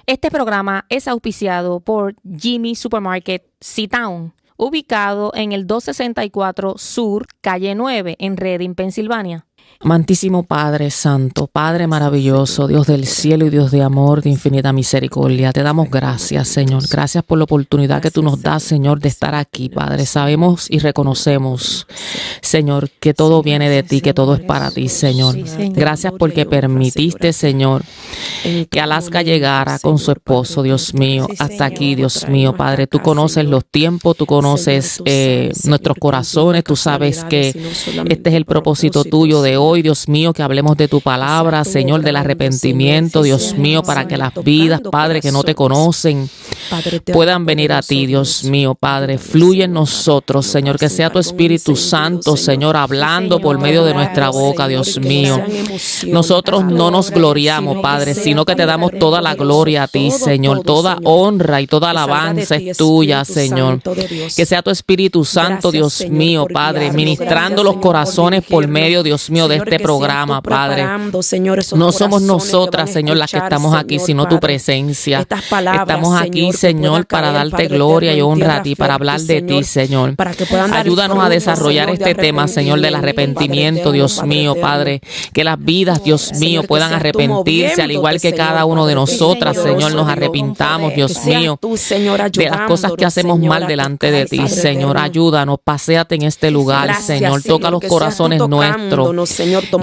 Este programa es auspiciado por Jimmy Supermarket C-Town, ubicado en el 264 Sur, calle 9, en Reading, Pensilvania. Amantísimo Padre Santo, Padre maravilloso, Dios del cielo y Dios de amor, de infinita misericordia, te damos gracias, Señor. Gracias por la oportunidad que tú nos das, Señor, de estar aquí, Padre. Sabemos y reconocemos, Señor, que todo viene de ti, que todo es para ti, Señor. Gracias porque permitiste, Señor, que Alaska llegara con su esposo, Dios mío, hasta aquí, Dios mío, Padre. Tú conoces los tiempos, tú conoces nuestros corazones, tú sabes que este es el propósito tuyo de hoy, Dios mío, que hablemos de tu palabra, Señor, del arrepentimiento, Dios mío, para que las vidas, Padre, que no te conocen, puedan venir a ti, Dios mío, Padre. Fluye en nosotros, Señor, que sea tu Espíritu Santo, Señor, hablando por medio de nuestra boca, Dios mío. Nosotros no nos gloriamos, Padre, sino que te damos toda la gloria a ti, Señor. Toda honra y toda alabanza es tuya, Señor. Que sea tu Espíritu Santo, Dios mío, Padre, ministrando los corazones por medio, Dios mío, de este programa, Padre. No somos nosotras, Señor, las que estamos aquí, sino tu presencia. Estamos aquí, Señor, para darte gloria y honra a ti, para hablar de ti, Señor. Ayúdanos a desarrollar este tema, Señor, del arrepentimiento, Dios mío, Padre. Que las vidas, Dios mío, puedan arrepentirse, al igual que cada uno de nosotras, Señor, nos arrepintamos, Dios mío, de las cosas que hacemos mal delante de ti, Señor. Ayúdanos, paséate en este lugar, Señor. Toca los corazones nuestros.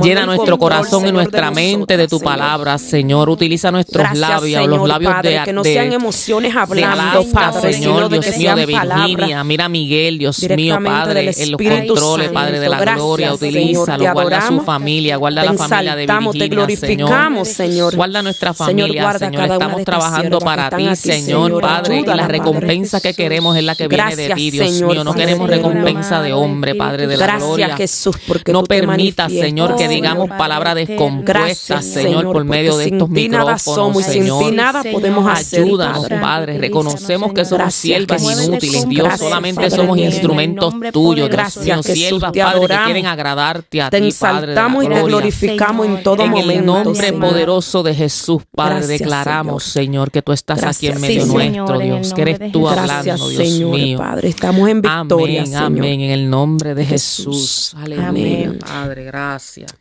Llena nuestro corazón y nuestra mente de tu palabra, Señor. Utiliza nuestros labios, los labios de que no sean emociones hablando, Padre, Señor, Dios mío, de Virginia. Mira a Miguel, Dios mío, Padre, en los controles, Padre de la gloria. Utilízalo, guarda su familia, guarda la familia de Virginia, te glorificamos, Señor. Guarda nuestra familia, Señor. Estamos trabajando para ti, Señor, Padre. Y la recompensa que queremos es la que viene de ti, Dios mío. No queremos recompensa de hombre, Padre de la gloria. Gracias, Jesús, porque no permita, Señor, que digamos palabras descompuestas, Señor, por medio de estos micrófonos, Señor. Sin ti nada podemos hacer. Ayúdanos, Padre. Reconocemos que somos siervas inútiles, Dios. Solamente somos instrumentos tuyos, Dios mío. Siervas, Padre, que quieren agradarte a ti, Padre de la gloria. Te glorificamos en todo momento. En el nombre poderoso de Jesús, Padre, declaramos, Señor, que tú estás aquí en medio nuestro, Dios. Que eres tú hablando, Dios mío. Padre, estamos en victoria, Señor. Amén, en el nombre de Jesús. Aleluya, Padre, gracias.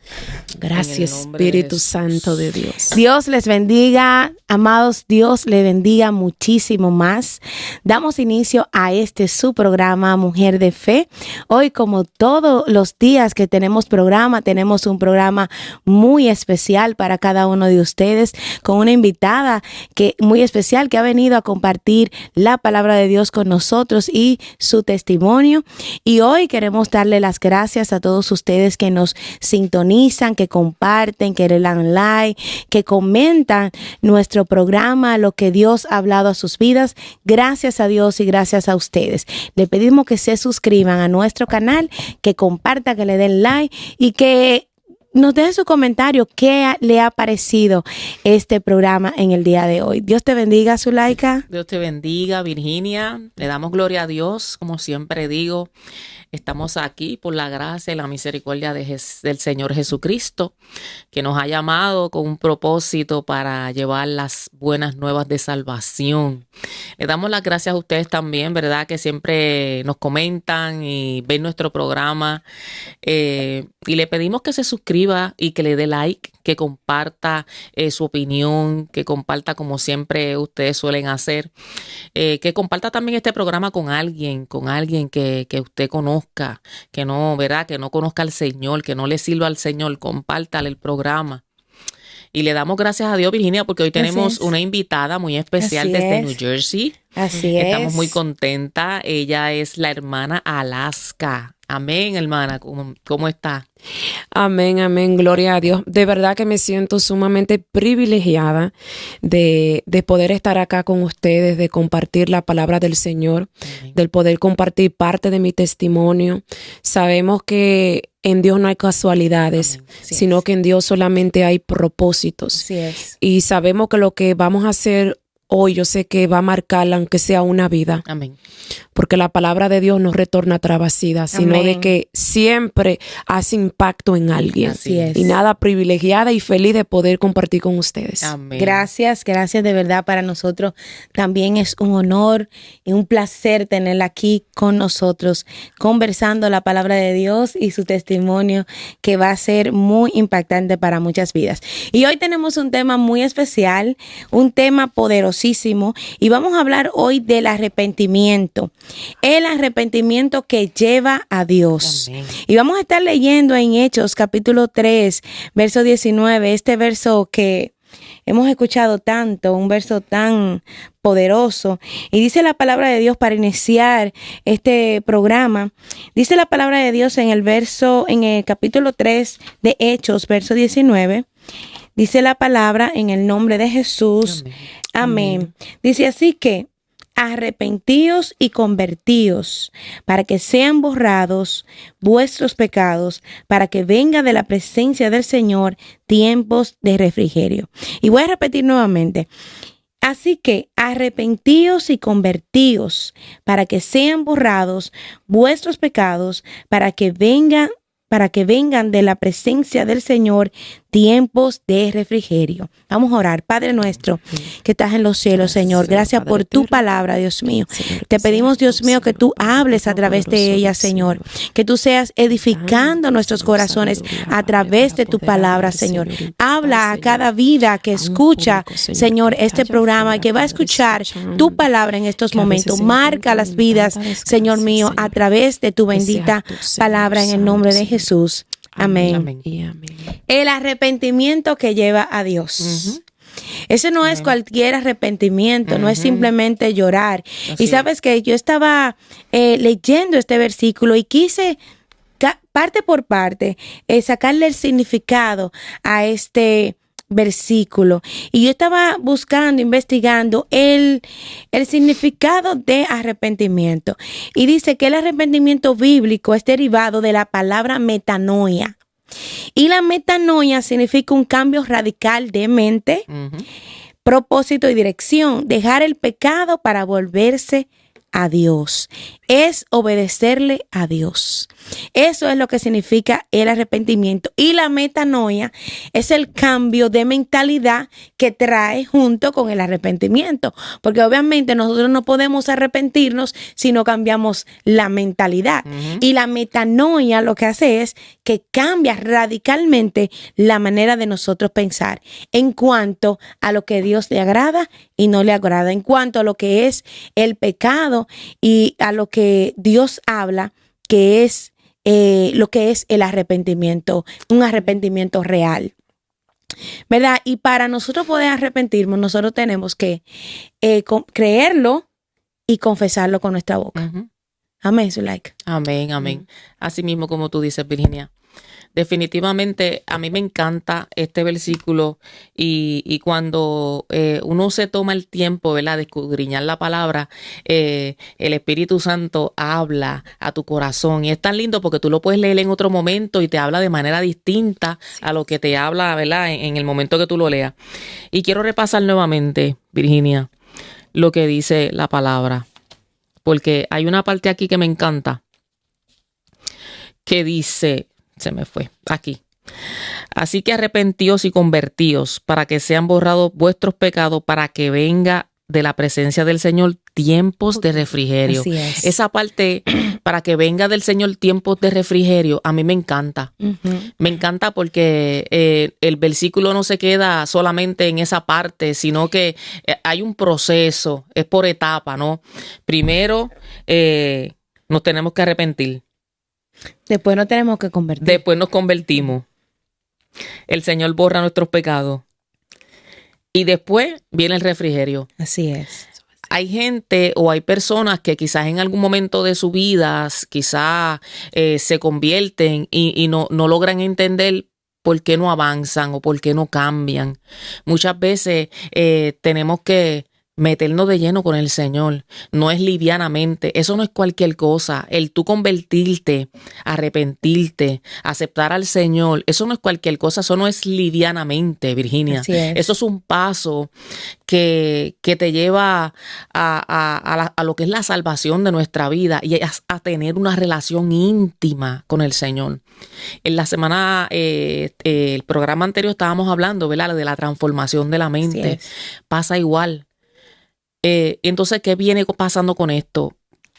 Gracias, Espíritu Santo de Dios. Dios les bendiga, amados, Dios le bendiga muchísimo más. Damos inicio a su programa Mujer de Fe. Hoy, como todos los días que tenemos programa, tenemos un programa muy especial para cada uno de ustedes, con una invitada muy especial que ha venido a compartir la palabra de Dios con nosotros y su testimonio. Y hoy queremos darle las gracias a todos ustedes que nos sintonizan, que comparten, que le dan like, que comentan nuestro programa, lo que Dios ha hablado a sus vidas. Gracias a Dios y gracias a ustedes. Le pedimos que se suscriban a nuestro canal, que compartan, que le den like y que nos den su comentario, qué le ha parecido este programa en el día de hoy. Dios te bendiga, Zulaika. Dios te bendiga, Virginia. Le damos gloria a Dios, como siempre digo. Estamos aquí por la gracia y la misericordia del Señor Jesucristo, que nos ha llamado con un propósito para llevar las buenas nuevas de salvación. Le damos las gracias a ustedes también, ¿verdad? Que siempre nos comentan y ven nuestro programa. Y le pedimos que se suscriba y que le dé like, que comparta su opinión, que comparta como siempre ustedes suelen hacer, que comparta también este programa con alguien que usted conozca, que no, ¿verdad? Que no conozca al Señor, que no le sirva al Señor, compártale el programa. Y le damos gracias a Dios, Virginia, porque hoy tenemos una invitada muy especial desde New Jersey. Así es. Estamos muy contentas. Ella es la hermana Alaska. Amén, hermana. ¿Cómo está? Amén, amén. Gloria a Dios. De verdad que me siento sumamente privilegiada de poder estar acá con ustedes, de compartir la palabra del Señor, amén, del poder compartir parte de mi testimonio. Sabemos que en Dios no hay casualidades, sino que en Dios solamente hay propósitos. Así es. Y sabemos que lo que vamos a hacer hoy yo sé que va a marcar, aunque sea una vida. Amén. Porque la palabra de Dios no retorna atrás vacía, sino Amén. de que siempre hace impacto en alguien. Así es. Y nada, privilegiada y feliz de poder compartir con ustedes. Amén. Gracias de verdad. Para nosotros también es un honor y un placer tenerla aquí con nosotros, conversando la palabra de Dios y su testimonio, que va a ser muy impactante para muchas vidas. Y hoy tenemos un tema muy especial, un tema poderosísimo, y vamos a hablar hoy del arrepentimiento. El arrepentimiento que lleva a Dios. Amén. Y vamos a estar leyendo en Hechos capítulo 3, verso 19, este verso que hemos escuchado tanto, un verso tan poderoso. Y dice la palabra de Dios para iniciar este programa. Dice la palabra de Dios en el capítulo 3 de Hechos, verso 19. Dice la palabra en el nombre de Jesús. Amén. Dice así que: arrepentíos y convertíos, para que sean borrados vuestros pecados, para que venga de la presencia del Señor tiempos de refrigerio. Y voy a repetir nuevamente. Así que arrepentíos y convertíos, para que sean borrados vuestros pecados, para que vengan de la presencia del Señor tiempos de refrigerio. Vamos a orar. Padre nuestro que estás en los cielos, Señor, gracias por tu palabra, Dios mío. Te pedimos, Dios mío, que tú hables a través de ella, Señor, que tú seas edificando nuestros corazones a través de tu palabra, Señor. Habla a cada vida que escucha, Señor, este programa y que va a escuchar tu palabra en estos momentos. Marca las vidas, Señor mío, a través de tu bendita palabra, en el nombre de Jesús. Amén. Amén. Y amén. El arrepentimiento que lleva a Dios. Ese no es cualquier arrepentimiento, no es simplemente llorar. Así Y sabes que yo estaba leyendo este versículo y quise parte por parte sacarle el significado a este versículo. Y yo estaba buscando, investigando el significado de arrepentimiento. Y dice que el arrepentimiento bíblico es derivado de la palabra metanoia. Y la metanoia significa un cambio radical de mente, propósito y dirección. Dejar el pecado para volverse a Dios. Es obedecerle a Dios. Eso es lo que significa el arrepentimiento. Y la metanoia es el cambio de mentalidad que trae junto con el arrepentimiento. Porque obviamente nosotros no podemos arrepentirnos si no cambiamos la mentalidad. Y la metanoia lo que hace es que cambia radicalmente la manera de nosotros pensar en cuanto a lo que Dios le agrada y no le agrada, en cuanto a lo que es el pecado y a lo que Dios habla, que es lo que es el arrepentimiento, un arrepentimiento real, ¿verdad? Y para nosotros poder arrepentirnos, nosotros tenemos que creerlo y confesarlo con nuestra boca. Amén, Zuleika. Amén, amén. Así mismo como tú dices, Virginia. Definitivamente a mí me encanta este versículo y cuando uno se toma el tiempo, ¿verdad?, de escudriñar la palabra, el Espíritu Santo habla a tu corazón y es tan lindo porque tú lo puedes leer en otro momento y te habla de manera distinta a lo que te habla, ¿verdad?, en el momento que tú lo leas. Y quiero repasar nuevamente, Virginia, lo que dice la palabra, porque hay una parte aquí que me encanta, que dice... Se me fue. Aquí. Así que arrepentíos y convertíos para que sean borrados vuestros pecados, para que venga de la presencia del Señor tiempos de refrigerio. Así es. Esa parte, para que venga del Señor tiempos de refrigerio, a mí me encanta. Me encanta porque el versículo no se queda solamente en esa parte, sino que hay un proceso, es por etapa, ¿no? Primero, nos tenemos que arrepentir. Después no tenemos que convertir. Después nos convertimos. El Señor borra nuestros pecados. Y después viene el refrigerio. Así es. Hay gente o hay personas que quizás en algún momento de su vida, quizás se convierten y no logran entender por qué no avanzan o por qué no cambian. Muchas veces tenemos que meternos de lleno con el Señor. No es livianamente, eso no es cualquier cosa. El tú convertirte, arrepentirte, aceptar al Señor, eso no es cualquier cosa, eso no es livianamente, Virginia. Eso es un paso que te lleva a lo que es la salvación de nuestra vida y a tener una relación íntima con el Señor. En la semana, el programa anterior estábamos hablando, ¿verdad?, de la transformación de la mente. Pasa igual. Entonces, ¿qué viene pasando con esto?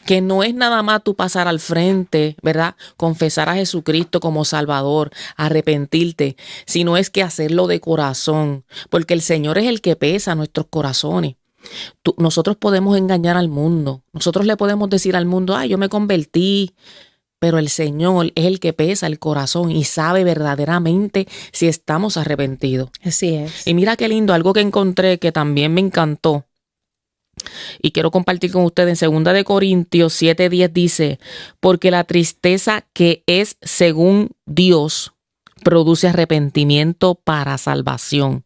Que no es nada más tú pasar al frente, ¿verdad?, confesar a Jesucristo como Salvador, arrepentirte, sino es que hacerlo de corazón, porque el Señor es el que pesa nuestros corazones. Nosotros podemos engañar al mundo, nosotros le podemos decir al mundo, ay, yo me convertí, pero el Señor es el que pesa el corazón y sabe verdaderamente si estamos arrepentidos. Así es. Y mira qué lindo, algo que encontré que también me encantó y quiero compartir con ustedes. En 2 Corintios 7:10 dice, porque la tristeza que es según Dios produce arrepentimiento para salvación,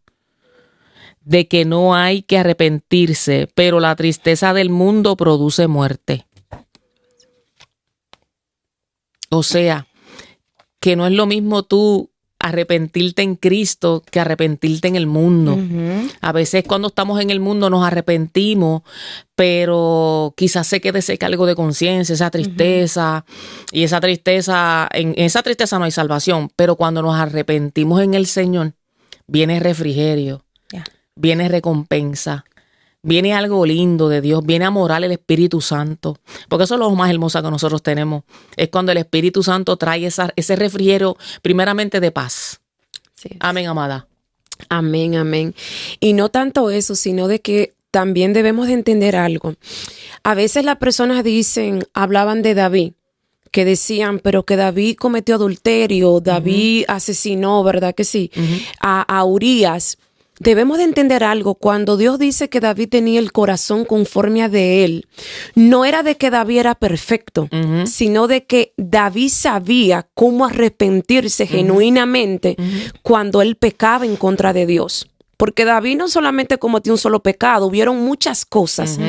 de que no hay que arrepentirse, pero la tristeza del mundo produce muerte. O sea, que no es lo mismo tú arrepentirte en Cristo que arrepentirte en el mundo. A veces cuando estamos en el mundo nos arrepentimos, pero quizás se quede ese cargo de conciencia, esa tristeza, y esa tristeza, en esa tristeza no hay salvación, pero cuando nos arrepentimos en el Señor, viene refrigerio, viene recompensa. Viene algo lindo de Dios, viene a morar el Espíritu Santo, porque eso es lo más hermoso que nosotros tenemos, es cuando el Espíritu Santo trae ese refrigerio primeramente de paz. Sí. Amén, amada. Amén, amén. Y no tanto eso, sino de que también debemos de entender algo. A veces las personas hablaban de David, que decían, pero que David cometió adulterio, David asesinó, ¿verdad que sí? A Urías. Debemos de entender algo. Cuando Dios dice que David tenía el corazón conforme a de él, no era de que David era perfecto, sino de que David sabía cómo arrepentirse genuinamente cuando él pecaba en contra de Dios. Porque David no solamente cometió un solo pecado, hubieron muchas cosas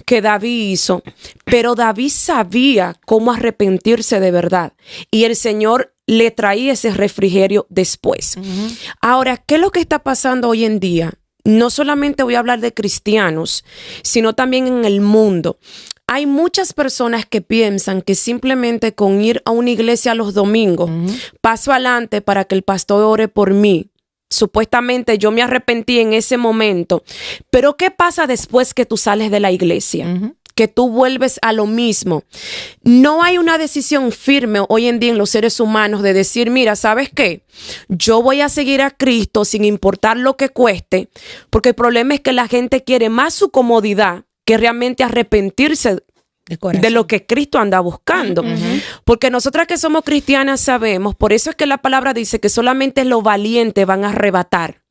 que David hizo, pero David sabía cómo arrepentirse de verdad. Y el Señor le traía ese refrigerio después. Ahora, ¿qué es lo que está pasando hoy en día? No solamente voy a hablar de cristianos, sino también en el mundo. Hay muchas personas que piensan que simplemente con ir a una iglesia los domingos, paso adelante para que el pastor ore por mí. Supuestamente yo me arrepentí en ese momento. Pero ¿qué pasa después que tú sales de la iglesia? Que tú vuelves a lo mismo. No hay una decisión firme hoy en día en los seres humanos de decir, mira, ¿sabes qué? Yo voy a seguir a Cristo sin importar lo que cueste, porque el problema es que la gente quiere más su comodidad que realmente arrepentirse de lo que Cristo anda buscando. Porque nosotras que somos cristianas sabemos, por eso es que la palabra dice que solamente los valientes van a arrebatar.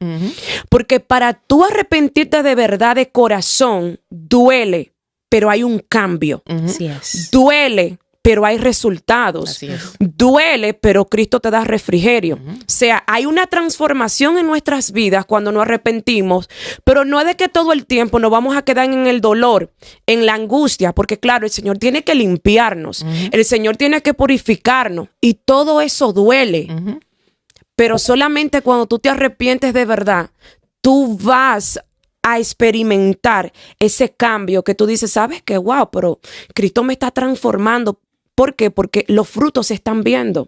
Porque para tú arrepentirte de verdad de corazón, duele, pero hay un cambio. Así es. Duele, pero hay resultados. Así es. Duele, pero Cristo te da refrigerio. O sea, hay una transformación en nuestras vidas cuando nos arrepentimos, pero no es de que todo el tiempo nos vamos a quedar en el dolor, en la angustia, porque claro, el Señor tiene que limpiarnos, el Señor tiene que purificarnos y todo eso duele. Pero solamente cuando tú te arrepientes de verdad, tú vas a experimentar ese cambio que tú dices, ¿sabes qué? Wow, pero Cristo me está transformando. ¿Por qué? Porque los frutos se están viendo.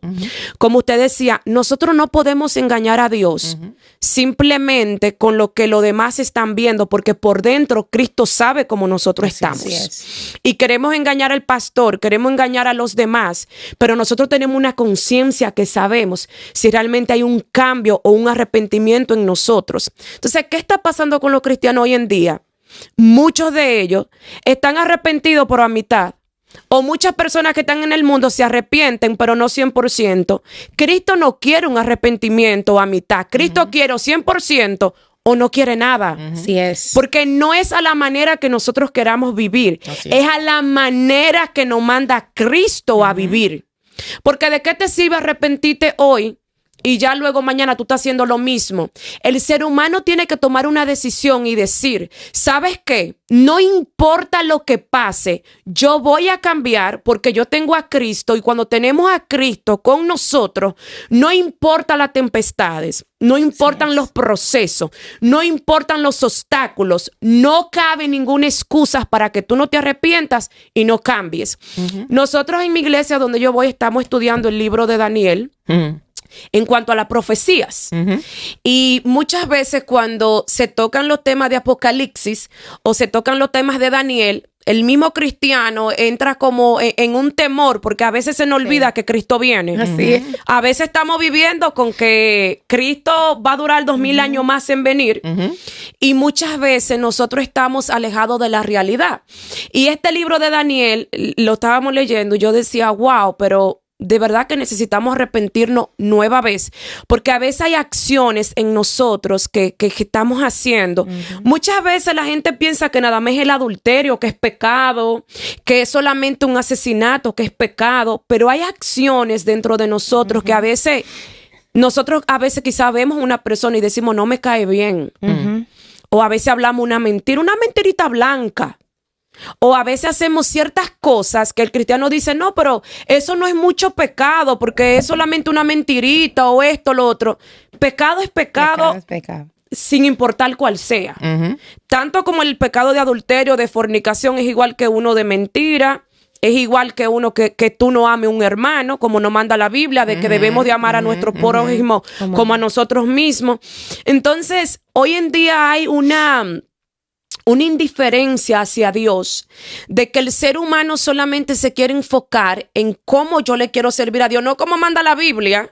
Como usted decía, nosotros no podemos engañar a Dios simplemente con lo que los demás están viendo, porque por dentro Cristo sabe cómo nosotros estamos. Y queremos engañar al pastor, queremos engañar a los demás, pero nosotros tenemos una conciencia que sabemos si realmente hay un cambio o un arrepentimiento en nosotros. Entonces, ¿qué está pasando con los cristianos hoy en día? Muchos de ellos están arrepentidos por a mitad. O muchas personas que están en el mundo se arrepienten, pero no 100%. Cristo no quiere un arrepentimiento a mitad. Cristo quiere 100% o no quiere nada. Así es. Porque no es a la manera que nosotros queramos vivir. Es a la manera que nos manda Cristo a vivir. Porque ¿de qué te sirve arrepentirte hoy y ya luego mañana tú estás haciendo lo mismo. El ser humano tiene que tomar una decisión y decir, ¿sabes qué? No importa lo que pase, yo voy a cambiar porque yo tengo a Cristo, y cuando tenemos a Cristo con nosotros, no importa las tempestades, no importan los procesos, no importan los obstáculos, no cabe ninguna excusa para que tú no te arrepientas y no cambies. Nosotros en mi iglesia donde yo voy estamos estudiando el libro de Daniel. En cuanto a las profecías. Y muchas veces cuando se tocan los temas de Apocalipsis o se tocan los temas de Daniel, el mismo cristiano entra como en un temor, porque a veces se nos olvida que Cristo viene. Así es. A veces estamos viviendo con que Cristo va a durar 2000 años más en venir, y muchas veces nosotros estamos alejados de la realidad. Y este libro de Daniel lo estábamos leyendo y yo decía, wow, pero de verdad que necesitamos arrepentirnos nueva vez, porque a veces hay acciones en nosotros que estamos haciendo. Muchas veces la gente piensa que nada más es el adulterio, que es pecado, que es solamente un asesinato, que es pecado, pero hay acciones dentro de nosotros que a veces, nosotros a veces quizás vemos una persona y decimos, no me cae bien. O a veces hablamos una mentira, una mentirita blanca. O a veces hacemos ciertas cosas que el cristiano dice, no, pero eso no es mucho pecado porque es solamente una mentirita o esto, lo otro. Pecado es pecado, sin importar cuál sea. Tanto como el pecado de adulterio, de fornicación, es igual que uno de mentira. Es igual que uno que tú no ames a un hermano, como nos manda la Biblia, de que debemos de amar a nuestro prójimo como a nosotros mismos. Entonces, hoy en día hay una indiferencia hacia Dios, de que el ser humano solamente se quiere enfocar en cómo yo le quiero servir a Dios, no como manda la Biblia.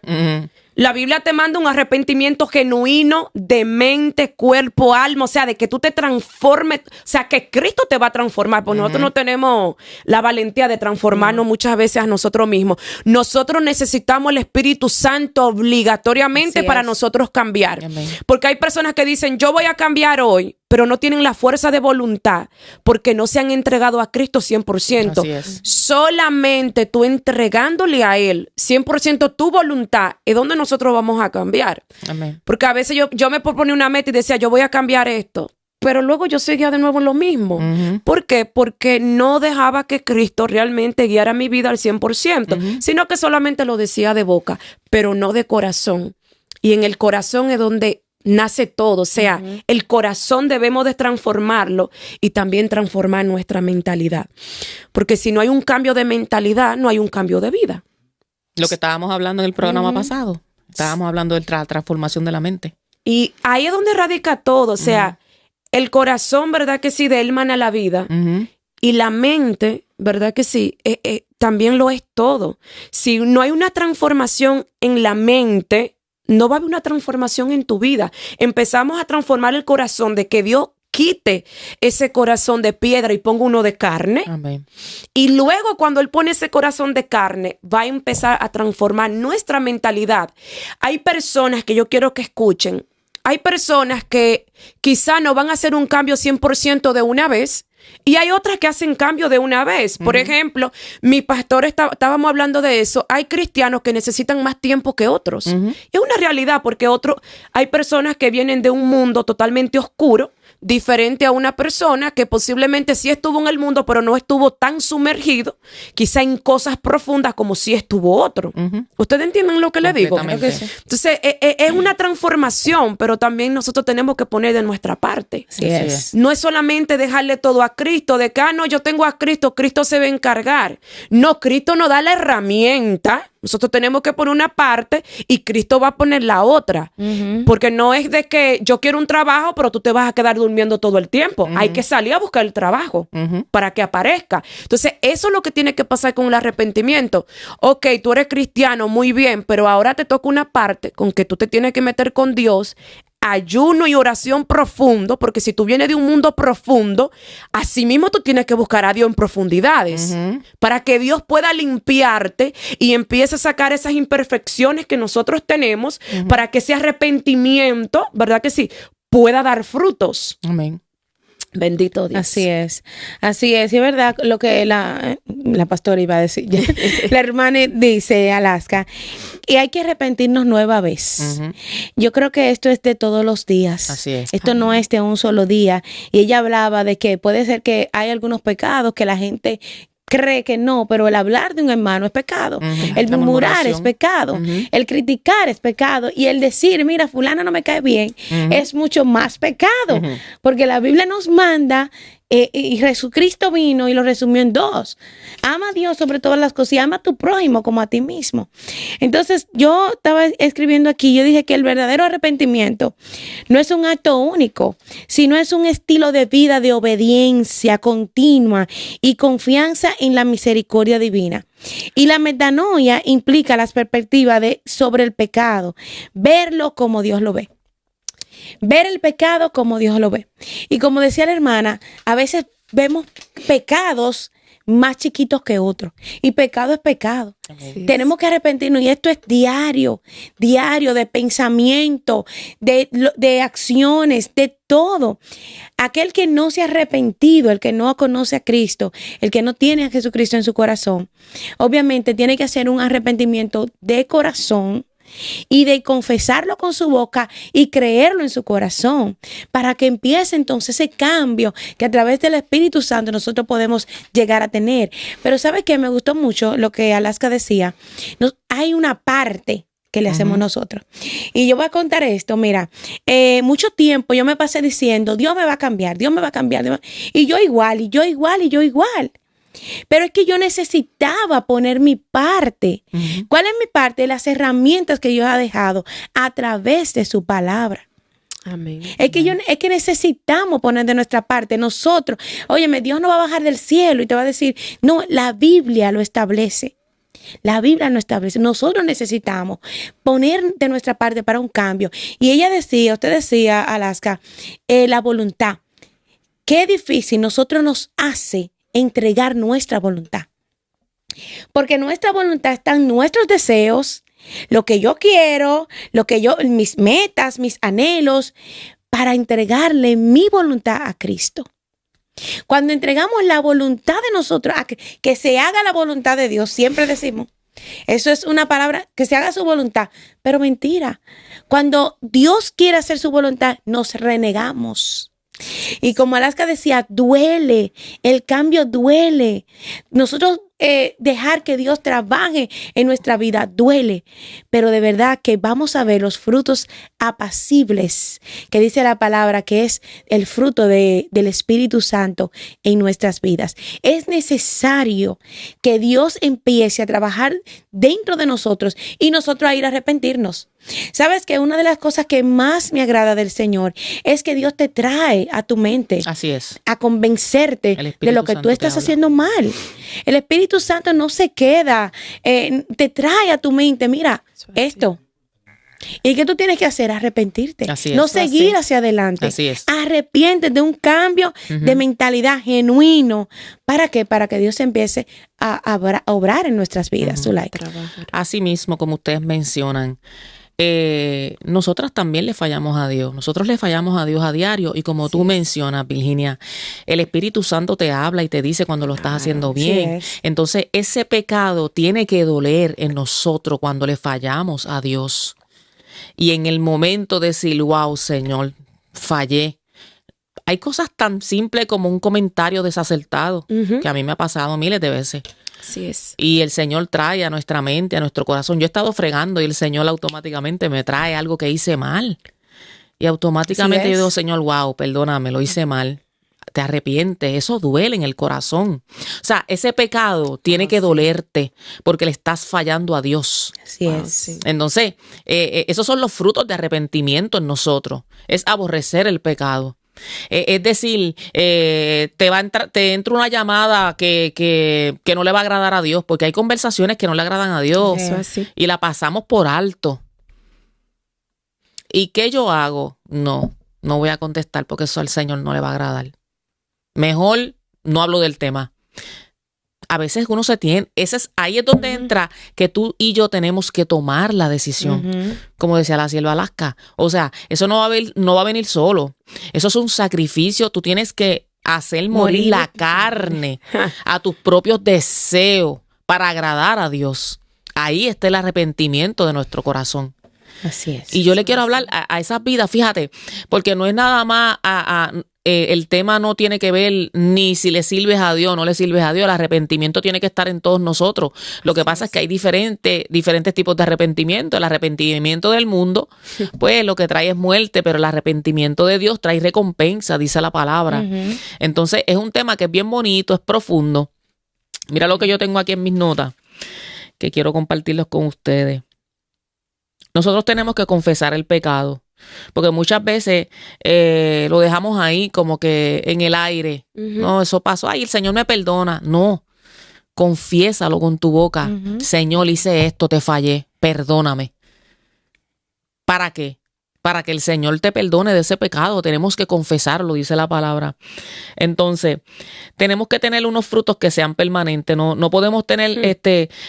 La Biblia te manda un arrepentimiento genuino de mente, cuerpo, alma, o sea, de que tú te transformes, o sea, que Cristo te va a transformar, porque nosotros no tenemos la valentía de transformarnos muchas veces a nosotros mismos. Nosotros necesitamos el Espíritu Santo obligatoriamente para nosotros cambiar. Porque hay personas que dicen, yo voy a cambiar hoy, pero no tienen la fuerza de voluntad porque no se han entregado a Cristo 100%. Así es. Solamente tú entregándole a Él 100% tu voluntad es donde nosotros vamos a cambiar. Amén. Porque a veces yo me proponía una meta y decía, yo voy a cambiar esto, pero luego yo seguía de nuevo en lo mismo. ¿Por qué? Porque no dejaba que Cristo realmente guiara mi vida al 100%, sino que solamente lo decía de boca, pero no de corazón. Y en el corazón es donde nace todo, o sea, el corazón debemos de transformarlo y también transformar nuestra mentalidad. Porque si no hay un cambio de mentalidad, no hay un cambio de vida. Lo que estábamos hablando en el programa pasado, estábamos hablando de la transformación de la mente. Y ahí es donde radica todo, o sea, el corazón, ¿verdad que sí? De él mana la vida. Y la mente, ¿verdad que sí? También lo es todo. Si no hay una transformación en la mente, no va a haber una transformación en tu vida. Empezamos a transformar el corazón, de que Dios quite ese corazón de piedra y ponga uno de carne. Amén. Y luego cuando Él pone ese corazón de carne, va a empezar a transformar nuestra mentalidad. Hay personas que yo quiero que escuchen. Hay personas que quizá no van a hacer un cambio 100% de una vez. Y hay otras que hacen cambio de una vez. Por ejemplo, mi pastor estábamos hablando de eso. Hay cristianos que necesitan más tiempo que otros. Es una realidad, porque hay personas que vienen de un mundo totalmente oscuro, diferente a una persona que posiblemente sí estuvo en el mundo, pero no estuvo tan sumergido, quizá en cosas profundas como sí estuvo otro. ¿Ustedes entienden lo que le digo? Entonces, es una transformación, pero también nosotros tenemos que poner de nuestra parte. Así es. No es solamente dejarle todo a Cristo, de que, no, yo tengo a Cristo, Cristo se va a encargar. No, Cristo nos da la herramienta. Nosotros tenemos que poner una parte y Cristo va a poner la otra. Porque no es de que yo quiero un trabajo, pero tú te vas a quedar durmiendo todo el tiempo. Hay que salir a buscar el trabajo para que aparezca. Entonces, eso es lo que tiene que pasar con el arrepentimiento. Ok, tú eres cristiano, muy bien, pero ahora te toca una parte con que tú te tienes que meter con Dios, ayuno y oración profundo, porque si tú vienes de un mundo profundo, así mismo tú tienes que buscar a Dios en profundidades para que Dios pueda limpiarte y empiece a sacar esas imperfecciones que nosotros tenemos para que ese arrepentimiento, ¿verdad que sí?, pueda dar frutos. Amén. Bendito Dios. Así es. Y es verdad lo que la pastora iba a decir. La hermana dice, Alaska, y hay que arrepentirnos nueva vez. Yo creo que esto es de todos los días. Así es. Esto no es de un solo día. Y ella hablaba de que puede ser que hay algunos pecados que la gente cree que no, pero el hablar de un hermano es pecado, el murmurar es pecado, el criticar es pecado, y el decir, mira, fulana no me cae bien, es mucho más pecado, porque la Biblia nos manda, y Jesucristo vino y lo resumió en 2: ama a Dios sobre todas las cosas y ama a tu prójimo como a ti mismo. Entonces yo estaba escribiendo aquí, yo dije que el verdadero arrepentimiento no es un acto único, sino es un estilo de vida de obediencia continua y confianza en la misericordia divina. Y la metanoia implica la perspectiva sobre el pecado, verlo como Dios lo ve. Ver el pecado como Dios lo ve. Y como decía la hermana, a veces vemos pecados más chiquitos que otros. Y pecado es pecado. Sí. Tenemos que arrepentirnos. Y esto es diario de pensamiento, de acciones, de todo. Aquel que no se ha arrepentido, el que no conoce a Cristo, el que no tiene a Jesucristo en su corazón, obviamente tiene que hacer un arrepentimiento de corazón y de confesarlo con su boca y creerlo en su corazón, para que empiece entonces ese cambio que a través del Espíritu Santo nosotros podemos llegar a tener. Pero ¿sabe qué? Me gustó mucho lo que Alaska decía. Hay una parte que le hacemos nosotros. Y yo voy a contar esto, mira, mucho tiempo yo me pasé diciendo, Dios me va a cambiar, Dios me va a cambiar. Y yo igual, y yo igual, y yo igual. Pero es que yo necesitaba poner mi parte. ¿Cuál es mi parte? Las herramientas que Dios ha dejado a través de su palabra. Amén. Es que necesitamos poner de nuestra parte. Nosotros, óyeme, Dios no va a bajar del cielo y te va a decir, no, la Biblia lo establece. La Biblia lo establece. Nosotros necesitamos poner de nuestra parte para un cambio. Y usted decía, Alaska, la voluntad. Qué difícil nosotros nos hace entregar nuestra voluntad, porque nuestra voluntad están nuestros deseos, lo que yo quiero, mis metas, mis anhelos, para entregarle mi voluntad a Cristo. Cuando entregamos la voluntad de nosotros a que se haga la voluntad de Dios, siempre decimos, eso es una palabra, que se haga su voluntad, pero mentira. Cuando Dios quiere hacer su voluntad, nos renegamos. Y como Alaska decía, duele, el cambio duele. Nosotros dejar que Dios trabaje en nuestra vida duele, pero de verdad que vamos a ver los frutos apacibles que dice la palabra, que es el fruto del Espíritu Santo en nuestras vidas. Es necesario que Dios empiece a trabajar dentro de nosotros y nosotros a ir a arrepentirnos. Sabes que una de las cosas que más me agrada del Señor es que Dios te trae a tu mente. Así es. A convencerte de lo que tú estás haciendo mal. El Espíritu Santo no se queda, te trae a tu mente, mira, esto. ¿Y qué tú tienes que hacer? Arrepentirte. Así es. No seguir hacia adelante. Así es. Arrepiéntete de un cambio de mentalidad genuino. ¿Para qué? Para que Dios empiece a obrar en nuestras vidas. Así mismo, como ustedes mencionan, nosotras también le fallamos a Dios. Nosotros le fallamos a Dios a diario, y como tú mencionas, Virginia, el Espíritu Santo te habla y te dice cuando lo estás haciendo bien. Entonces ese pecado tiene que doler en nosotros cuando le fallamos a Dios, y en el momento de decir, wow, Señor, fallé. Hay cosas tan simples como un comentario desacertado, que a mí me ha pasado miles de veces. Así es. Y el Señor trae a nuestra mente, a nuestro corazón. Yo he estado fregando y el Señor automáticamente me trae algo que hice mal. Y automáticamente yo digo, Señor, wow, perdóname, lo hice mal. Te arrepientes. Eso duele en el corazón. O sea, ese pecado tiene que dolerte porque le estás fallando a Dios. Así es. Entonces, esos son los frutos de arrepentimiento en nosotros. Es aborrecer el pecado. Es decir, te entra una llamada que no le va a agradar a Dios, porque hay conversaciones que no le agradan a Dios y la pasamos por alto. ¿Y qué yo hago? No voy a contestar porque eso al Señor no le va a agradar. Mejor no hablo del tema. A veces uno se tiene, ahí es donde entra que tú y yo tenemos que tomar la decisión, como decía la sierva Alaska. O sea, eso no va a venir solo. Eso es un sacrificio. Tú tienes que hacer morir la carne a tus propios deseos para agradar a Dios. Ahí está el arrepentimiento de nuestro corazón. Así es. Y yo le quiero hablar a esas vidas, fíjate, porque no es nada más el tema no tiene que ver ni si le sirves a Dios o no le sirves a Dios. El arrepentimiento tiene que estar en todos nosotros. Lo que pasa es que hay diferentes tipos de arrepentimiento. El arrepentimiento del mundo, pues lo que trae es muerte, pero el arrepentimiento de Dios trae recompensa, dice la palabra. Entonces es un tema que es bien bonito, es profundo. Mira lo que yo tengo aquí en mis notas, que quiero compartirlos con ustedes. Nosotros tenemos que confesar el pecado. Porque muchas veces lo dejamos ahí como que en el aire. No, eso pasó. Ay, el Señor me perdona. No, confiésalo con tu boca. Señor, hice esto, te fallé, perdóname. ¿Para qué? Para que el Señor te perdone de ese pecado. Tenemos que confesarlo, dice la palabra. Entonces, tenemos que tener unos frutos que sean permanentes. No podemos tener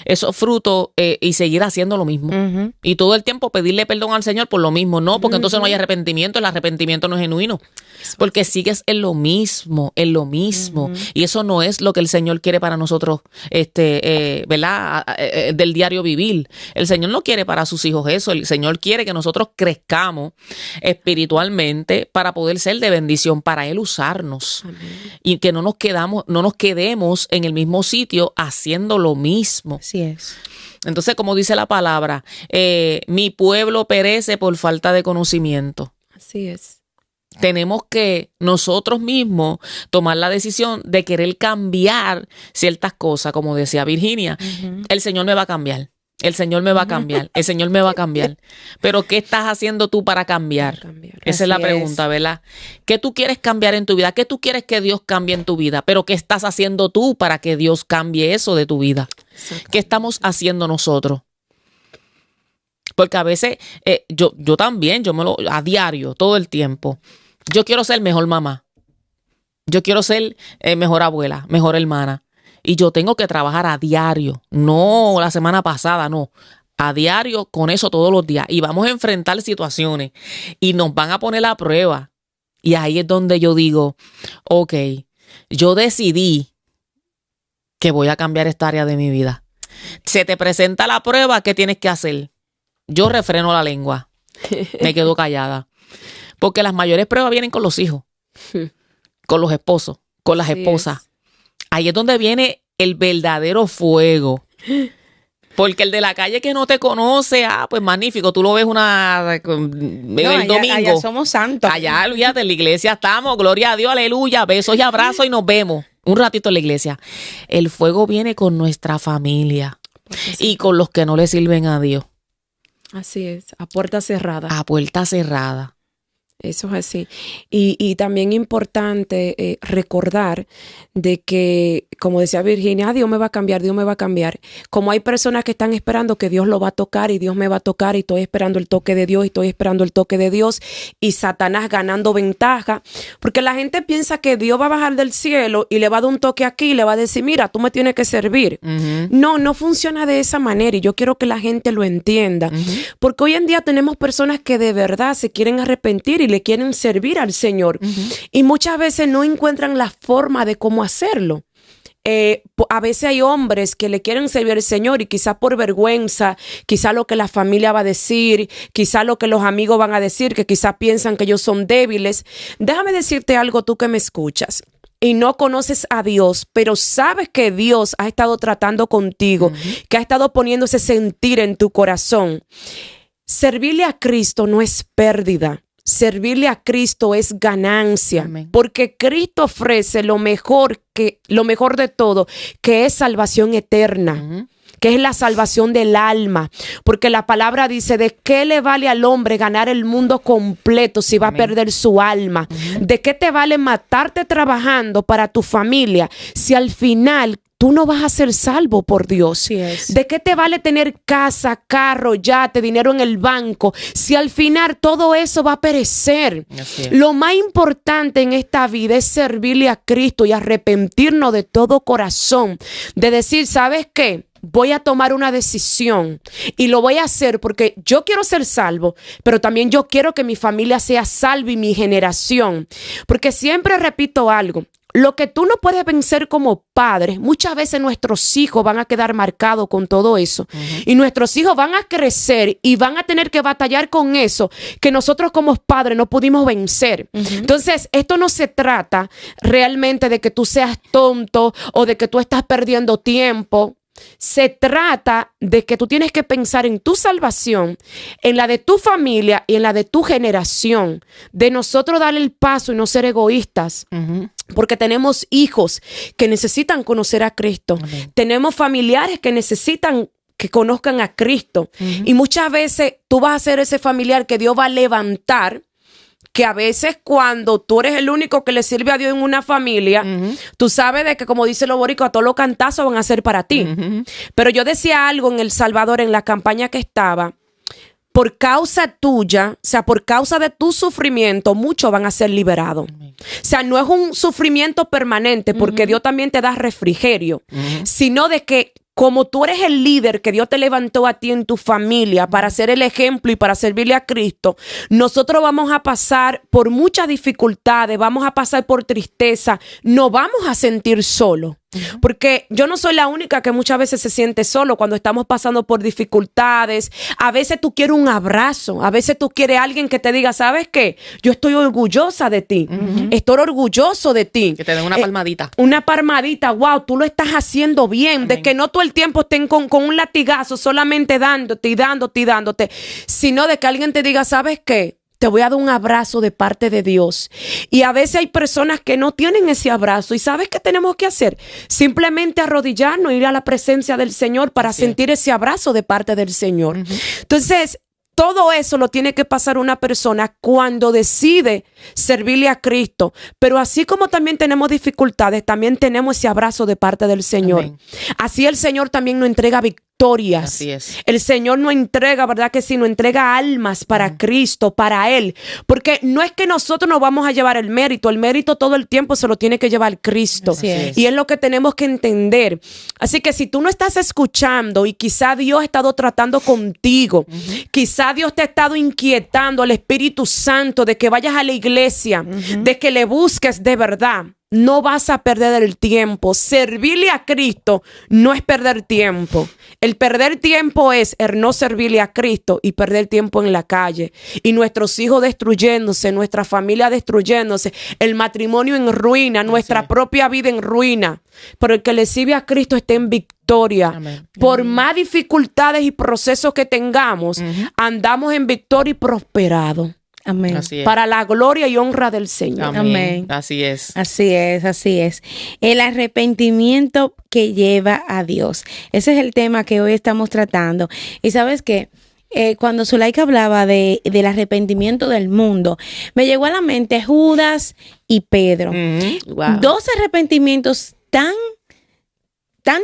esos frutos y seguir haciendo lo mismo. Y todo el tiempo pedirle perdón al Señor por lo mismo. No, porque entonces no hay arrepentimiento. El arrepentimiento no es genuino. Porque sigues en lo mismo, Y eso no es lo que el Señor quiere para nosotros, ¿verdad? Del diario vivir. El Señor no quiere para sus hijos eso. El Señor quiere que nosotros crezcamos espiritualmente para poder ser de bendición, para Él usarnos. Amén. Y que no nos quedemos en el mismo sitio haciendo lo mismo. Así es. Entonces, como dice la palabra, mi pueblo perece por falta de conocimiento. Así es. Tenemos que nosotros mismos tomar la decisión de querer cambiar ciertas cosas, como decía Virginia. El Señor me va a cambiar. El Señor me va a cambiar, el Señor me va a cambiar. Pero ¿qué estás haciendo tú para cambiar? Esa es la pregunta, ¿verdad? ¿Qué tú quieres cambiar en tu vida? ¿Qué tú quieres que Dios cambie en tu vida? Pero ¿qué estás haciendo tú para que Dios cambie eso de tu vida? ¿Qué estamos haciendo nosotros? Porque a veces, yo también, a diario, todo el tiempo, yo quiero ser mejor mamá. Yo quiero ser mejor abuela, mejor hermana. Y yo tengo que trabajar a diario, no la semana pasada, no. A diario con eso todos los días. Y vamos a enfrentar situaciones y nos van a poner a prueba. Y ahí es donde yo digo, ok, yo decidí que voy a cambiar esta área de mi vida. Se te presenta la prueba, ¿qué tienes que hacer? Yo refreno la lengua, me quedo callada. Porque las mayores pruebas vienen con los hijos, con los esposos, con las esposas. Ahí es donde viene el verdadero fuego. Porque el de la calle que no te conoce, pues magnífico, tú lo ves el domingo. Allá somos santos. Allá, olvídate, en la iglesia estamos, gloria a Dios, aleluya, besos y abrazos y nos vemos un ratito en la iglesia. El fuego viene con nuestra familia y con los que no le sirven a Dios. Así es, a puerta cerrada. A puerta cerrada. Eso es así. Y también importante recordar de que, como decía Virginia, Dios me va a cambiar, Dios me va a cambiar. Como hay personas que están esperando que Dios lo va a tocar y Dios me va a tocar y estoy esperando el toque de Dios y estoy esperando el toque de Dios y Satanás ganando ventaja. Porque la gente piensa que Dios va a bajar del cielo y le va a dar un toque aquí y le va a decir, mira, tú me tienes que servir. No funciona de esa manera y yo quiero que la gente lo entienda. Porque hoy en día tenemos personas que de verdad se quieren arrepentir y le quieren servir al Señor. Y muchas veces no encuentran la forma de cómo hacerlo. A veces hay hombres que le quieren servir al Señor y quizás por vergüenza, quizás lo que la familia va a decir, quizás lo que los amigos van a decir, que quizás piensan que ellos son débiles. Déjame decirte algo, tú que me escuchas y no conoces a Dios, pero sabes que Dios ha estado tratando contigo, que ha estado poniendo ese sentir en tu corazón. Servirle a Cristo no es pérdida. Servirle a Cristo es ganancia. Amén. Porque Cristo ofrece lo mejor de todo, que es salvación eterna. Que es la salvación del alma, porque la palabra dice, ¿de qué le vale al hombre ganar el mundo completo si va a perder su alma? ¿De qué te vale matarte trabajando para tu familia si al final tú no vas a ser salvo por Dios. Así es. ¿De qué te vale tener casa, carro, yate, dinero en el banco, si al final todo eso va a perecer? Así es. Lo más importante en esta vida es servirle a Cristo y arrepentirnos de todo corazón, de decir, ¿sabes qué? Voy a tomar una decisión y lo voy a hacer porque yo quiero ser salvo, pero también yo quiero que mi familia sea salva y mi generación. Porque siempre repito algo, lo que tú no puedes vencer como padre, muchas veces nuestros hijos van a quedar marcados con todo eso. Y nuestros hijos van a crecer y van a tener que batallar con eso que nosotros como padres no pudimos vencer. Entonces, esto no se trata realmente de que tú seas tonto o de que tú estás perdiendo tiempo. Se trata de que tú tienes que pensar en tu salvación, en la de tu familia y en la de tu generación. De nosotros darle el paso y no ser egoístas. Porque tenemos hijos que necesitan conocer a Cristo. Amén. Tenemos familiares que necesitan que conozcan a Cristo. Y muchas veces tú vas a ser ese familiar que Dios va a levantar, que a veces cuando tú eres el único que le sirve a Dios en una familia, tú sabes de que, como dice los boricuas, todos los cantazos van a ser para ti. Pero yo decía algo en El Salvador, en la campaña que estaba, por causa tuya, o sea, por causa de tu sufrimiento, muchos van a ser liberados. O sea, no es un sufrimiento permanente, porque Dios también te da refrigerio, sino de que como tú eres el líder que Dios te levantó a ti en tu familia para ser el ejemplo y para servirle a Cristo, nosotros vamos a pasar por muchas dificultades, vamos a pasar por tristeza, nos vamos a sentir solos. Porque yo no soy la única que muchas veces se siente solo cuando estamos pasando por dificultades. A veces tú quieres un abrazo, a veces tú quieres a alguien que te diga, ¿sabes qué? Yo estoy orgullosa de ti, estoy orgulloso de ti. Que te den una palmadita. Una palmadita, wow, tú lo estás haciendo bien. Amén. De que no todo el tiempo estén con un latigazo solamente dándote y dándote y dándote, sino de que alguien te diga, ¿sabes qué? Te voy a dar un abrazo de parte de Dios. Y a veces hay personas que no tienen ese abrazo. ¿Y sabes qué tenemos que hacer? Simplemente arrodillarnos, ir a la presencia del Señor para sentir ese abrazo de parte del Señor. Entonces, todo eso lo tiene que pasar una persona cuando decide servirle a Cristo. Pero así como también tenemos dificultades, también tenemos ese abrazo de parte del Señor. Amén. Así el Señor también nos entrega victorias. Así es. El Señor nos entrega, ¿verdad que sí? Nos entrega almas para Cristo, para Él. Porque no es que nosotros nos vamos a llevar el mérito todo el tiempo se lo tiene que llevar Cristo. Así es. Y es lo que tenemos que entender. Así que si tú no estás escuchando y quizá Dios ha estado tratando contigo, quizá Dios te ha estado inquietando, al Espíritu Santo, de que vayas a la iglesia, de que le busques de verdad, no vas a perder el tiempo. Servirle a Cristo no es perder tiempo. El perder tiempo es el no servirle a Cristo y perder tiempo en la calle. Y nuestros hijos destruyéndose, nuestra familia destruyéndose, el matrimonio en ruina, nuestra propia vida en ruina. Pero el que le sirve a Cristo está en victoria. Amén. Por más dificultades y procesos que tengamos, andamos en victoria y prosperado. Amén. Así es. Para la gloria y honra del Señor. Amén. Amén. Así es. Así es, así es. El arrepentimiento que lleva a Dios. Ese es el tema que hoy estamos tratando. Y sabes qué, cuando Zulaika hablaba del arrepentimiento del mundo, me llegó a la mente Judas y Pedro. Wow. Dos arrepentimientos tan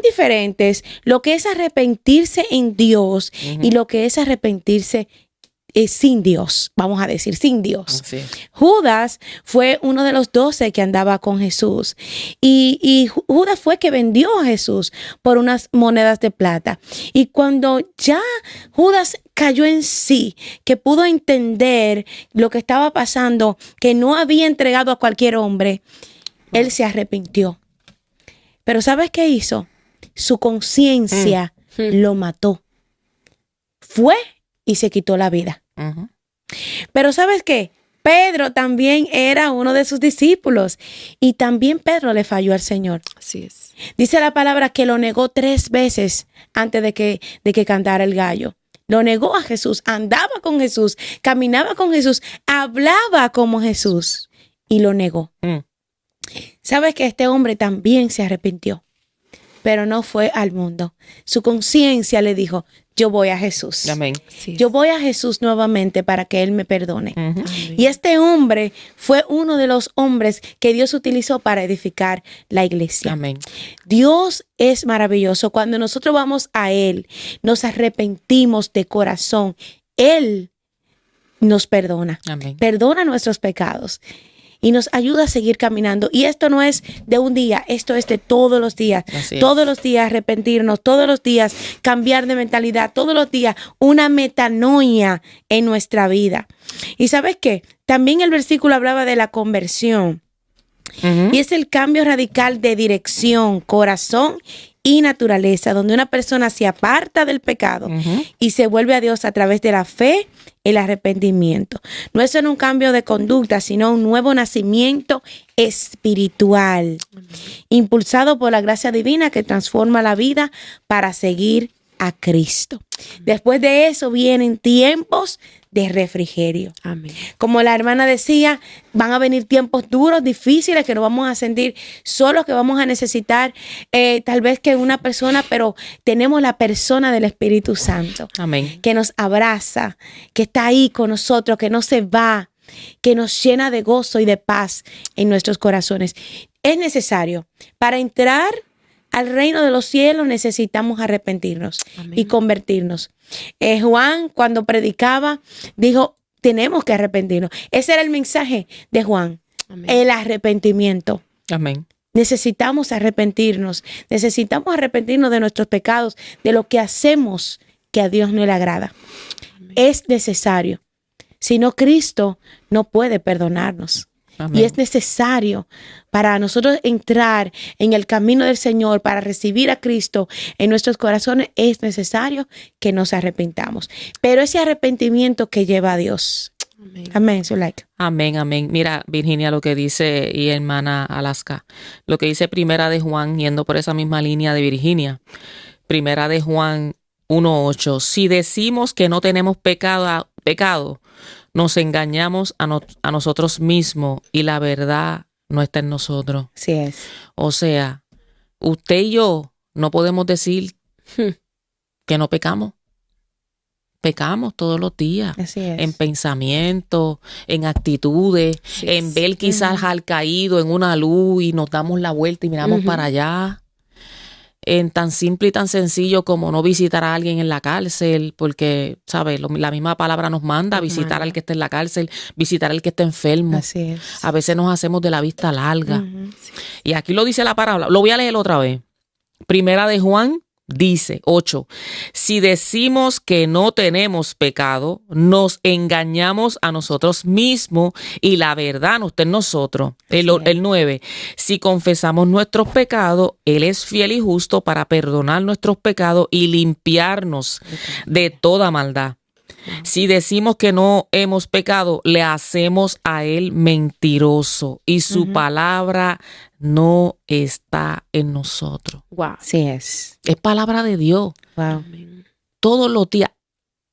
diferentes. Lo que es arrepentirse en Dios y lo que es arrepentirse sin Dios, vamos a decir, sin Dios. Sí. Judas fue uno de los 12 que andaba con Jesús y Judas fue que vendió a Jesús por unas monedas de plata. Y cuando ya Judas cayó en sí, que pudo entender lo que estaba pasando, que no había entregado a cualquier hombre, él se arrepintió. Pero ¿sabes qué hizo? Su conciencia lo mató. Fue y se quitó la vida. Pero ¿sabes qué? Pedro también era uno de sus discípulos y también Pedro le falló al Señor. Así es. Dice la palabra que lo negó 3 veces antes de que cantara el gallo. Lo negó a Jesús, andaba con Jesús, caminaba con Jesús, hablaba como Jesús y lo negó. ¿Sabes que este hombre también se arrepintió? pero no fue al mundo. Su conciencia le dijo, yo voy a Jesús. Amén. Sí. Yo voy a Jesús nuevamente para que Él me perdone. Ujú. Amén. Y este hombre fue uno de los hombres que Dios utilizó para edificar la iglesia. Amén. Dios es maravilloso. Cuando nosotros vamos a Él, nos arrepentimos de corazón. Él nos perdona. Amén. Perdona nuestros pecados y nos ayuda a seguir caminando. Y esto no es de un día, esto es de todos los días. Así es. Todos los días arrepentirnos, todos los días cambiar de mentalidad, todos los días una metanoia en nuestra vida. Y ¿sabes qué? También el versículo hablaba de la conversión. Ujú. Y es el cambio radical de dirección, corazón y naturaleza, donde una persona se aparta del pecado Ujú. y se vuelve a Dios a través de la fe, el arrepentimiento. No es solo un cambio de conducta, sino un nuevo nacimiento espiritual, impulsado por la gracia divina que transforma la vida para seguir a Cristo. Después de eso vienen tiempos de refrigerio. Amén. Como la hermana decía, van a venir tiempos duros, difíciles, que nos vamos a sentir solos, que vamos a necesitar tal vez que una persona, pero tenemos la persona del Espíritu Santo Amén. que nos abraza, que está ahí con nosotros, que no se va, que nos llena de gozo y de paz en nuestros corazones. Es necesario. Para entrar al reino de los cielos necesitamos arrepentirnos Amén. y convertirnos. Juan, cuando predicaba, dijo, tenemos que arrepentirnos. Ese era el mensaje de Juan, Amén. el arrepentimiento. Amén. Necesitamos arrepentirnos de nuestros pecados, de lo que hacemos que a Dios no le agrada. Es necesario. Si no, Cristo no puede perdonarnos. Amén. Y es necesario para nosotros entrar en el camino del Señor, para recibir a Cristo en nuestros corazones, es necesario que nos arrepintamos. Pero ese arrepentimiento que lleva a Dios. Amén. Amén, Zuleika. Amén, amén. Mira, Virginia, lo que dice, y hermana Alaska, lo que dice Primera de Juan, yendo por esa misma línea de Virginia. Primera de Juan 1:8. Si decimos que no tenemos pecado, nos engañamos a nosotros mismos y la verdad no está en nosotros. Así es. O sea, usted y yo no podemos decir que no pecamos. Pecamos todos los días. Así es. En pensamiento, en actitudes, Sí, en sí. ver quizás al caído en una luz y nos damos la vuelta y miramos Ujú. para allá. En tan simple y tan sencillo como no visitar a alguien en la cárcel, porque, ¿sabes? La misma palabra nos manda visitar al que está en la cárcel, visitar al que está enfermo. Así es. A veces nos hacemos de la vista larga. Ujú. Y aquí lo dice la palabra. Lo voy a leer otra vez. Primera de Juan dice, 8. Si decimos que no tenemos pecado, nos engañamos a nosotros mismos y la verdad no está en nosotros. El 9. Si confesamos nuestros pecados, Él es fiel y justo para perdonar nuestros pecados y limpiarnos de toda maldad. Si decimos que no hemos pecado, le hacemos a Él mentiroso y su palabra no está en nosotros. Wow. Así es. Es palabra de Dios. Wow. Amén. Todos los días.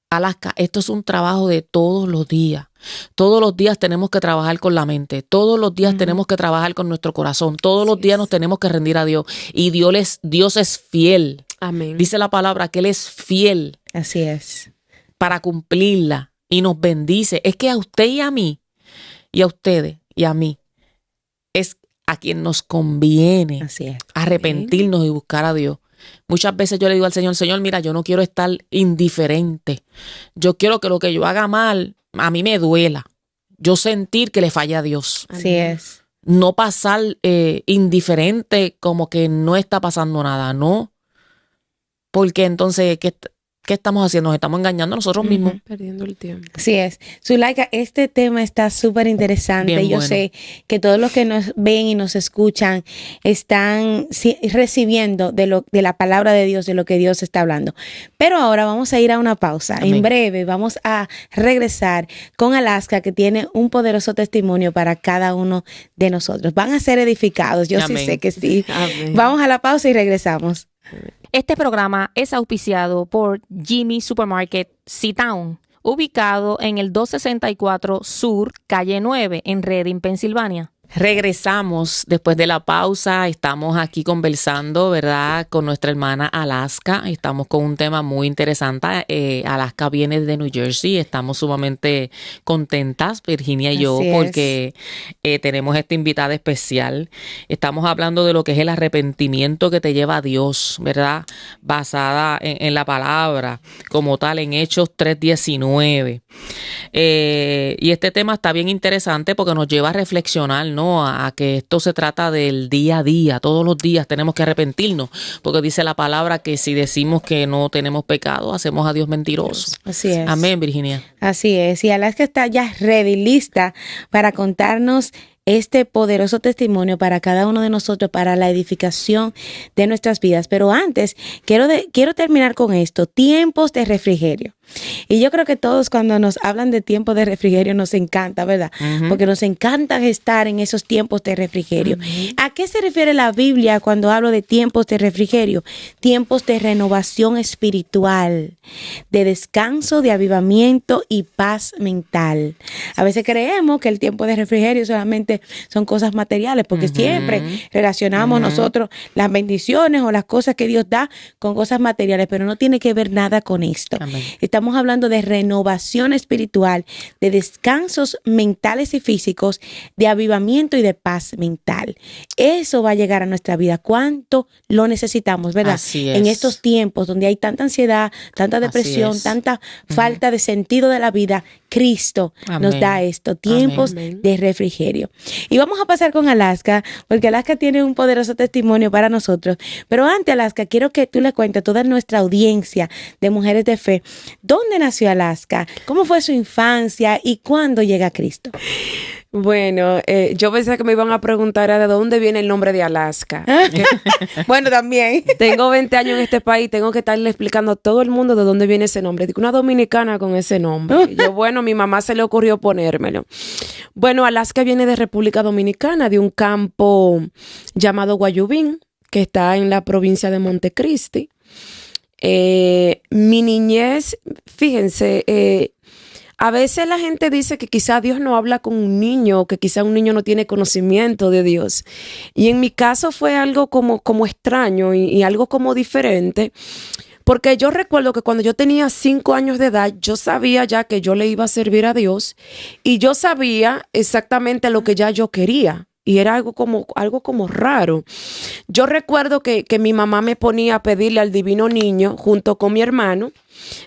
Alaska, esto es un trabajo de todos los días. Todos los días tenemos que trabajar con la mente. Todos los días tenemos que trabajar con nuestro corazón. Todos los días nos tenemos que rendir a Dios. Y Dios es fiel. Amén. Dice la palabra que Él es fiel Así es. para cumplirla y nos bendice. Es que a usted y a mí, y a ustedes y a mí, es a quien nos conviene Así es. arrepentirnos y buscar a Dios. Muchas veces yo le digo al Señor, Señor, mira, yo no quiero estar indiferente. Yo quiero que lo que yo haga mal, a mí me duela. Yo sentir que le falla a Dios. Así Amén. es. No pasar indiferente como que no está pasando nada, no. Porque entonces, ¿qué estamos haciendo? Nos estamos engañando a nosotros mismos. Perdiendo el tiempo. Así es. Zuleika, este tema está súper interesante. Bien Yo bueno. sé que todos los que nos ven y nos escuchan están recibiendo de la palabra de Dios, de lo que Dios está hablando. Pero ahora vamos a ir a una pausa. Amén. En breve vamos a regresar con Alaska, que tiene un poderoso testimonio para cada uno de nosotros. Van a ser edificados. Yo Amén. sí sé que sí. Amén. Vamos a la pausa y regresamos. Este programa es auspiciado por Jimmy Supermarket C-Town, ubicado en el 264 Sur, calle 9, en Reading, Pensilvania. Regresamos después de la pausa. Estamos aquí conversando, ¿verdad?, con nuestra hermana Alaska. Estamos con un tema muy interesante. Alaska viene de New Jersey. Estamos sumamente contentas, Virginia y yo, porque tenemos esta invitada especial. Estamos hablando de lo que es el arrepentimiento que te lleva a Dios, ¿verdad?, basada en la palabra como tal, en Hechos 3:19. Y este tema está bien interesante porque nos lleva a reflexionar, ¿no?, a que esto se trata del día a día. Todos los días tenemos que arrepentirnos, porque dice la palabra que si decimos que no tenemos pecado, hacemos a Dios mentiroso. Así es. Amén, Virginia. Así es. Y Alaska está ya ready, lista para contarnos este poderoso testimonio para cada uno de nosotros, para la edificación de nuestras vidas. Pero antes, quiero terminar con esto: tiempos de refrigerio. Y yo creo que todos, cuando nos hablan de tiempos de refrigerio, nos encanta, ¿verdad? Porque nos encanta estar en esos tiempos de refrigerio. ¿A qué se refiere la Biblia cuando hablo de tiempos de refrigerio? Tiempos de renovación espiritual, de descanso, de avivamiento y paz mental. A veces creemos que el tiempo de refrigerio solamente son cosas materiales, porque siempre relacionamos nosotros las bendiciones o las cosas que Dios da con cosas materiales, pero no tiene que ver nada con esto. Amén. Estamos hablando de renovación espiritual, de descansos mentales y físicos, de avivamiento y de paz mental. Eso va a llegar a nuestra vida. ¿Cuánto lo necesitamos, verdad? Así es. En estos tiempos donde hay tanta ansiedad, tanta depresión, tanta falta de sentido de la vida, Cristo nos da esto, tiempos de refrigerio. Y vamos a pasar con Alaska, porque Alaska tiene un poderoso testimonio para nosotros. Pero antes, Alaska, quiero que tú le cuentes a toda nuestra audiencia de Mujeres de Fe, ¿dónde nació Alaska? ¿Cómo fue su infancia? ¿Y cuándo llega a Cristo? Bueno, yo pensé que me iban a preguntar de dónde viene el nombre de Alaska. Bueno, también. Tengo 20 años en este país, tengo que estarle explicando a todo el mundo de dónde viene ese nombre. Digo, una dominicana con ese nombre. Y yo, bueno, mi mamá se le ocurrió ponérmelo. Bueno, Alaska viene de República Dominicana, de un campo llamado Guayubín, que está en la provincia de Montecristi. Mi niñez, fíjense, a veces la gente dice que quizá Dios no habla con un niño, que quizá un niño no tiene conocimiento de Dios. Y en mi caso fue algo como extraño y algo como diferente, porque yo recuerdo que cuando yo tenía 5 años de edad, yo sabía ya que yo le iba a servir a Dios y yo sabía exactamente lo que ya yo quería. Y era algo como raro. Yo recuerdo que mi mamá me ponía a pedirle al Divino Niño junto con mi hermano.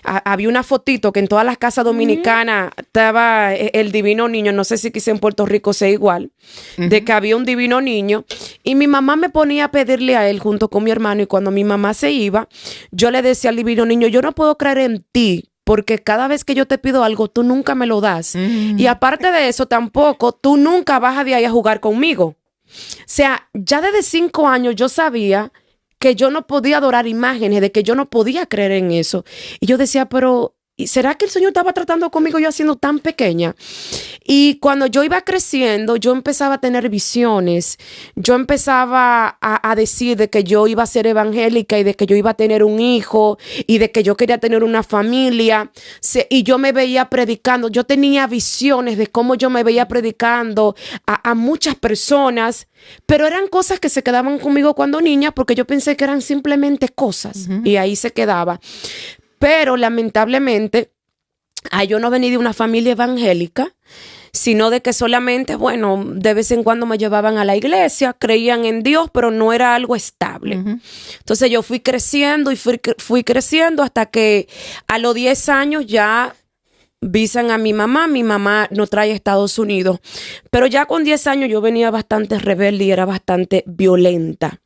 Había una fotito que en todas las casas dominicanas estaba el Divino Niño. No sé si quizá en Puerto Rico sea igual. De que había un Divino Niño. Y mi mamá me ponía a pedirle a él junto con mi hermano. Y cuando mi mamá se iba, yo le decía al Divino Niño, yo no puedo creer en ti, porque cada vez que yo te pido algo, tú nunca me lo das. Y aparte de eso, tampoco, tú nunca vas de ahí a jugar conmigo. O sea, ya desde 5 años yo sabía que yo no podía adorar imágenes, de que yo no podía creer en eso. Y yo decía, pero ¿será que el Señor estaba tratando conmigo yo siendo tan pequeña? Y cuando yo iba creciendo, yo empezaba a tener visiones. Yo empezaba a decir de que yo iba a ser evangélica y de que yo iba a tener un hijo y de que yo quería tener una familia. Y yo me veía predicando. Yo tenía visiones de cómo yo me veía predicando a muchas personas, pero eran cosas que se quedaban conmigo cuando niña porque yo pensé que eran simplemente cosas y ahí se quedaba. Pero lamentablemente, yo no venía de una familia evangélica, sino de que solamente, bueno, de vez en cuando me llevaban a la iglesia, creían en Dios, pero no era algo estable. Entonces yo fui creciendo y fui creciendo hasta que a los 10 años ya visan a mi mamá nos trae a Estados Unidos. Pero ya con 10 años yo venía bastante rebelde y era bastante violenta.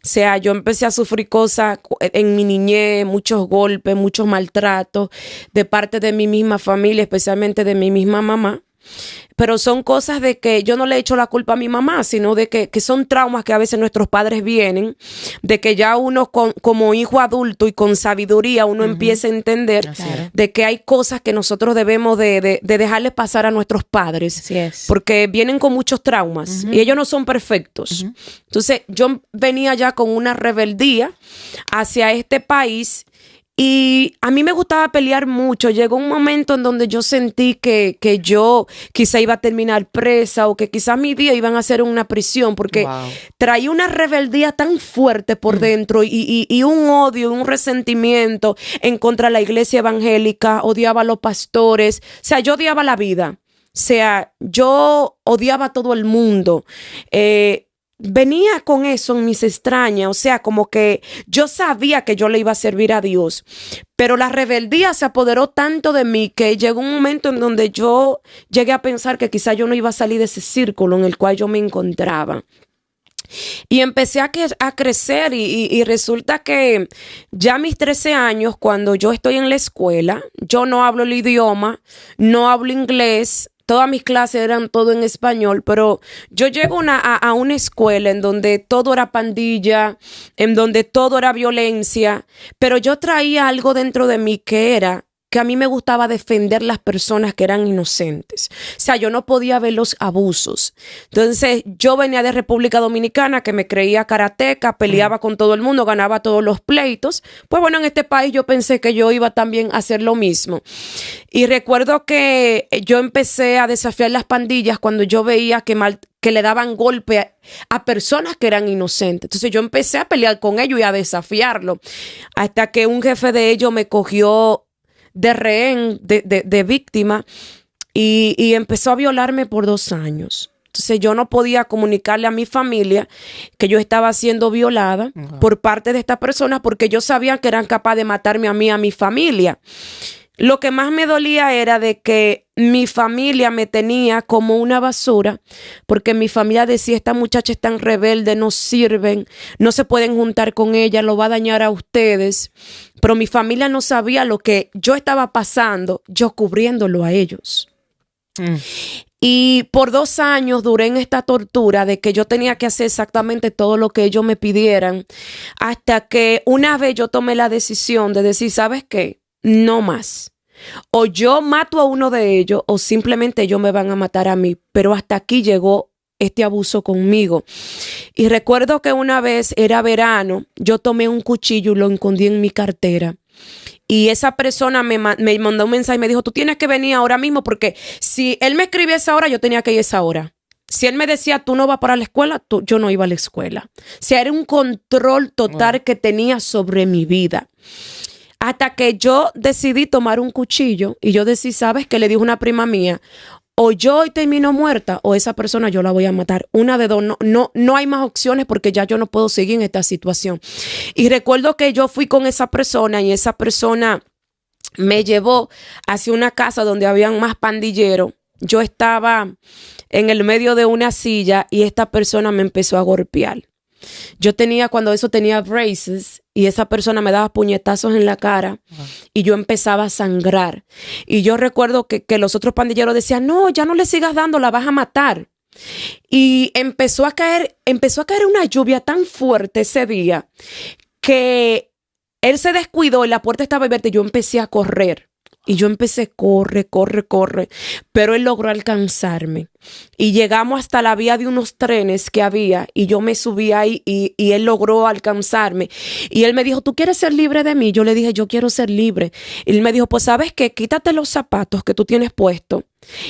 O sea, yo empecé a sufrir cosas en mi niñez, muchos golpes, muchos maltratos de parte de mi misma familia, especialmente de mi misma mamá. Pero son cosas de que yo no le echo la culpa a mi mamá, sino de que son traumas que a veces nuestros padres vienen, de que ya uno como hijo adulto y con sabiduría uno empieza a entender de que hay cosas que nosotros debemos de dejarle pasar a nuestros padres. Así es. Porque vienen con muchos traumas y ellos no son perfectos. Entonces yo venía ya con una rebeldía hacia este país. Y a mí me gustaba pelear mucho. Llegó un momento en donde yo sentí que yo quizá iba a terminar presa o que quizás mi día iban a ser una prisión porque traía una rebeldía tan fuerte por dentro y un odio, un resentimiento en contra de la iglesia evangélica. Odiaba a los pastores. O sea, yo odiaba la vida. O sea, yo odiaba a todo el mundo. Venía con eso en mis extrañas, o sea, como que yo sabía que yo le iba a servir a Dios, pero la rebeldía se apoderó tanto de mí que llegó un momento en donde yo llegué a pensar que quizá yo no iba a salir de ese círculo en el cual yo me encontraba. Y empecé a crecer y resulta que ya a mis 13 años, cuando yo estoy en la escuela, yo no hablo el idioma, no hablo inglés. Todas mis clases eran todo en español, pero yo llego a una escuela en donde todo era pandilla, en donde todo era violencia, pero yo traía algo dentro de mí que era que a mí me gustaba defender las personas que eran inocentes. O sea, yo no podía ver los abusos. Entonces, yo venía de República Dominicana, que me creía karateca, peleaba con todo el mundo, ganaba todos los pleitos. Pues bueno, en este país yo pensé que yo iba también a hacer lo mismo. Y recuerdo que yo empecé a desafiar las pandillas cuando yo veía que le daban golpe a personas que eran inocentes. Entonces yo empecé a pelear con ellos y a desafiarlo. Hasta que un jefe de ellos me cogió de rehén, de víctima, y empezó a violarme por 2 años. Entonces yo no podía comunicarle a mi familia que yo estaba siendo violada por parte de estas personas porque yo sabía que eran capaces de matarme a mí y a mi familia. Lo que más me dolía era de que mi familia me tenía como una basura, porque mi familia decía, esta muchacha es tan rebelde, no sirven, no se pueden juntar con ella, lo va a dañar a ustedes. Pero mi familia no sabía lo que yo estaba pasando, yo cubriéndolo a ellos. Y por 2 años duré en esta tortura de que yo tenía que hacer exactamente todo lo que ellos me pidieran, hasta que una vez yo tomé la decisión de decir, ¿sabes qué? No más. O yo mato a uno de ellos o simplemente ellos me van a matar a mí. Pero hasta aquí llegó este abuso conmigo. Y recuerdo que una vez era verano, yo tomé un cuchillo y lo escondí en mi cartera. Y esa persona me mandó un mensaje y me dijo, tú tienes que venir ahora mismo porque si él me escribía esa hora, yo tenía que ir esa hora. Si él me decía, tú no vas para la escuela, yo no iba a la escuela. O sea, era un control total que tenía sobre mi vida. Hasta que yo decidí tomar un cuchillo y yo decidí, ¿sabes qué? Le dije a una prima mía, o yo hoy termino muerta o esa persona yo la voy a matar. Una de dos, no hay más opciones porque ya yo no puedo seguir en esta situación. Y recuerdo que yo fui con esa persona y esa persona me llevó hacia una casa donde habían más pandilleros. Yo estaba en el medio de una silla y esta persona me empezó a golpear. Yo tenía braces y esa persona me daba puñetazos en la cara y yo empezaba a sangrar. Y yo recuerdo que los otros pandilleros decían, no, ya no le sigas dando, la vas a matar. Y empezó a caer una lluvia tan fuerte ese día que él se descuidó y la puerta estaba abierta y yo empecé a correr. Y yo empecé, corre, pero él logró alcanzarme. Y llegamos hasta la vía de unos trenes que había y yo me subí ahí y él logró alcanzarme. Y él me dijo, ¿tú quieres ser libre de mí? Yo le dije, yo quiero ser libre. Y él me dijo, pues ¿sabes qué? Quítate los zapatos que tú tienes puestos.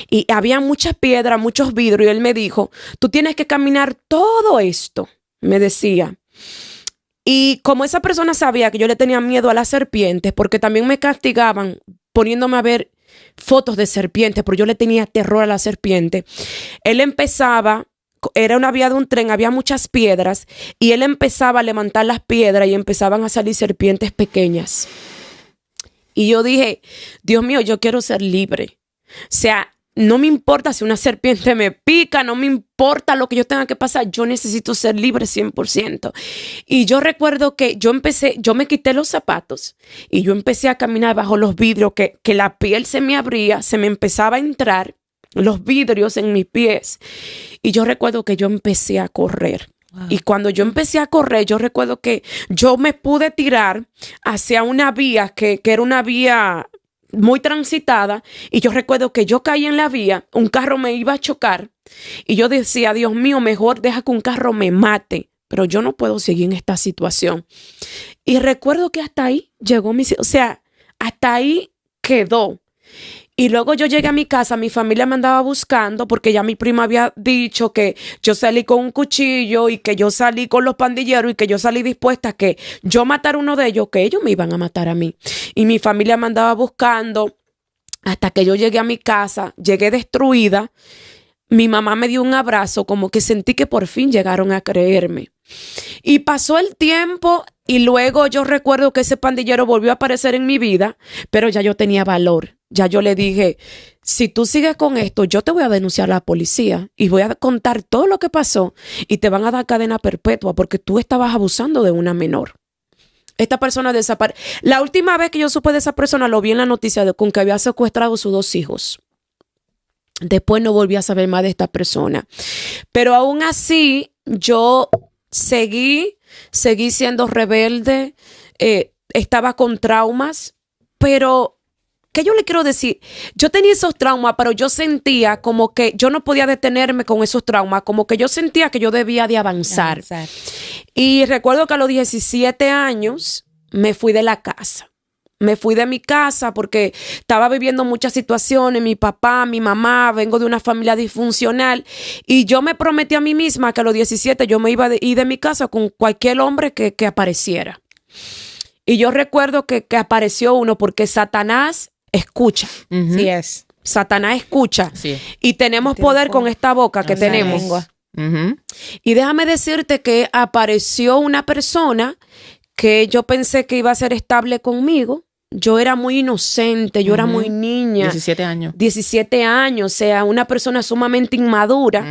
Y había muchas piedras, muchos vidrios. Y él me dijo, tú tienes que caminar todo esto, me decía. Y como esa persona sabía que yo le tenía miedo a las serpientes, porque también me castigaban poniéndome a ver fotos de serpientes, pero yo le tenía terror a la serpiente. Él empezaba, era una vía de un tren, había muchas piedras, y él empezaba a levantar las piedras y empezaban a salir serpientes pequeñas. Y yo dije, Dios mío, yo quiero ser libre. O sea, no me importa si una serpiente me pica, no me importa lo que yo tenga que pasar, yo necesito ser libre 100%. Y yo recuerdo que yo me quité los zapatos y yo empecé a caminar bajo los vidrios, que la piel se me abría, se me empezaba a entrar los vidrios en mis pies. Y yo recuerdo que yo empecé a correr. Wow. Y cuando yo empecé a correr, yo recuerdo que yo me pude tirar hacia una vía que era una vía muy transitada, y yo recuerdo que yo caí en la vía, un carro me iba a chocar y yo decía, Dios mío, mejor deja que un carro me mate pero yo no puedo seguir en esta situación. Y recuerdo que hasta ahí llegó hasta ahí quedó. Y luego yo llegué a mi casa, mi familia me andaba buscando porque ya mi prima había dicho que yo salí con un cuchillo y que yo salí con los pandilleros y que yo salí dispuesta a que yo matara a uno de ellos, que ellos me iban a matar a mí. Y mi familia me andaba buscando hasta que yo llegué a mi casa, llegué destruida. Mi mamá me dio un abrazo, como que sentí que por fin llegaron a creerme. Y pasó el tiempo y luego yo recuerdo que ese pandillero volvió a aparecer en mi vida, pero ya yo tenía valor. Ya yo le dije, si tú sigues con esto, yo te voy a denunciar a la policía y voy a contar todo lo que pasó y te van a dar cadena perpetua porque tú estabas abusando de una menor. Esta persona desapareció. La última vez que yo supe de esa persona lo vi en la noticia con que había secuestrado a sus 2 hijos. Después no volví a saber más de esta persona. Pero aún así, yo seguí siendo rebelde, estaba con traumas, pero ¿qué yo le quiero decir? Yo tenía esos traumas, pero yo sentía como que yo no podía detenerme con esos traumas, como que yo sentía que yo debía de avanzar. Y recuerdo que a los 17 años me fui de la casa. Me fui de mi casa porque estaba viviendo muchas situaciones, mi papá, mi mamá, vengo de una familia disfuncional y yo me prometí a mí misma que a los 17 yo me iba a ir de mi casa con cualquier hombre que apareciera. Y yo recuerdo que apareció uno porque Satanás escucha. Sí es. Satanás escucha. Sí. Y tenemos poder con esta boca que tenemos. Y déjame decirte que apareció una persona que yo pensé que iba a ser estable conmigo. Yo era muy inocente, yo era muy niña. 17 años. 17 años, o sea, una persona sumamente inmadura.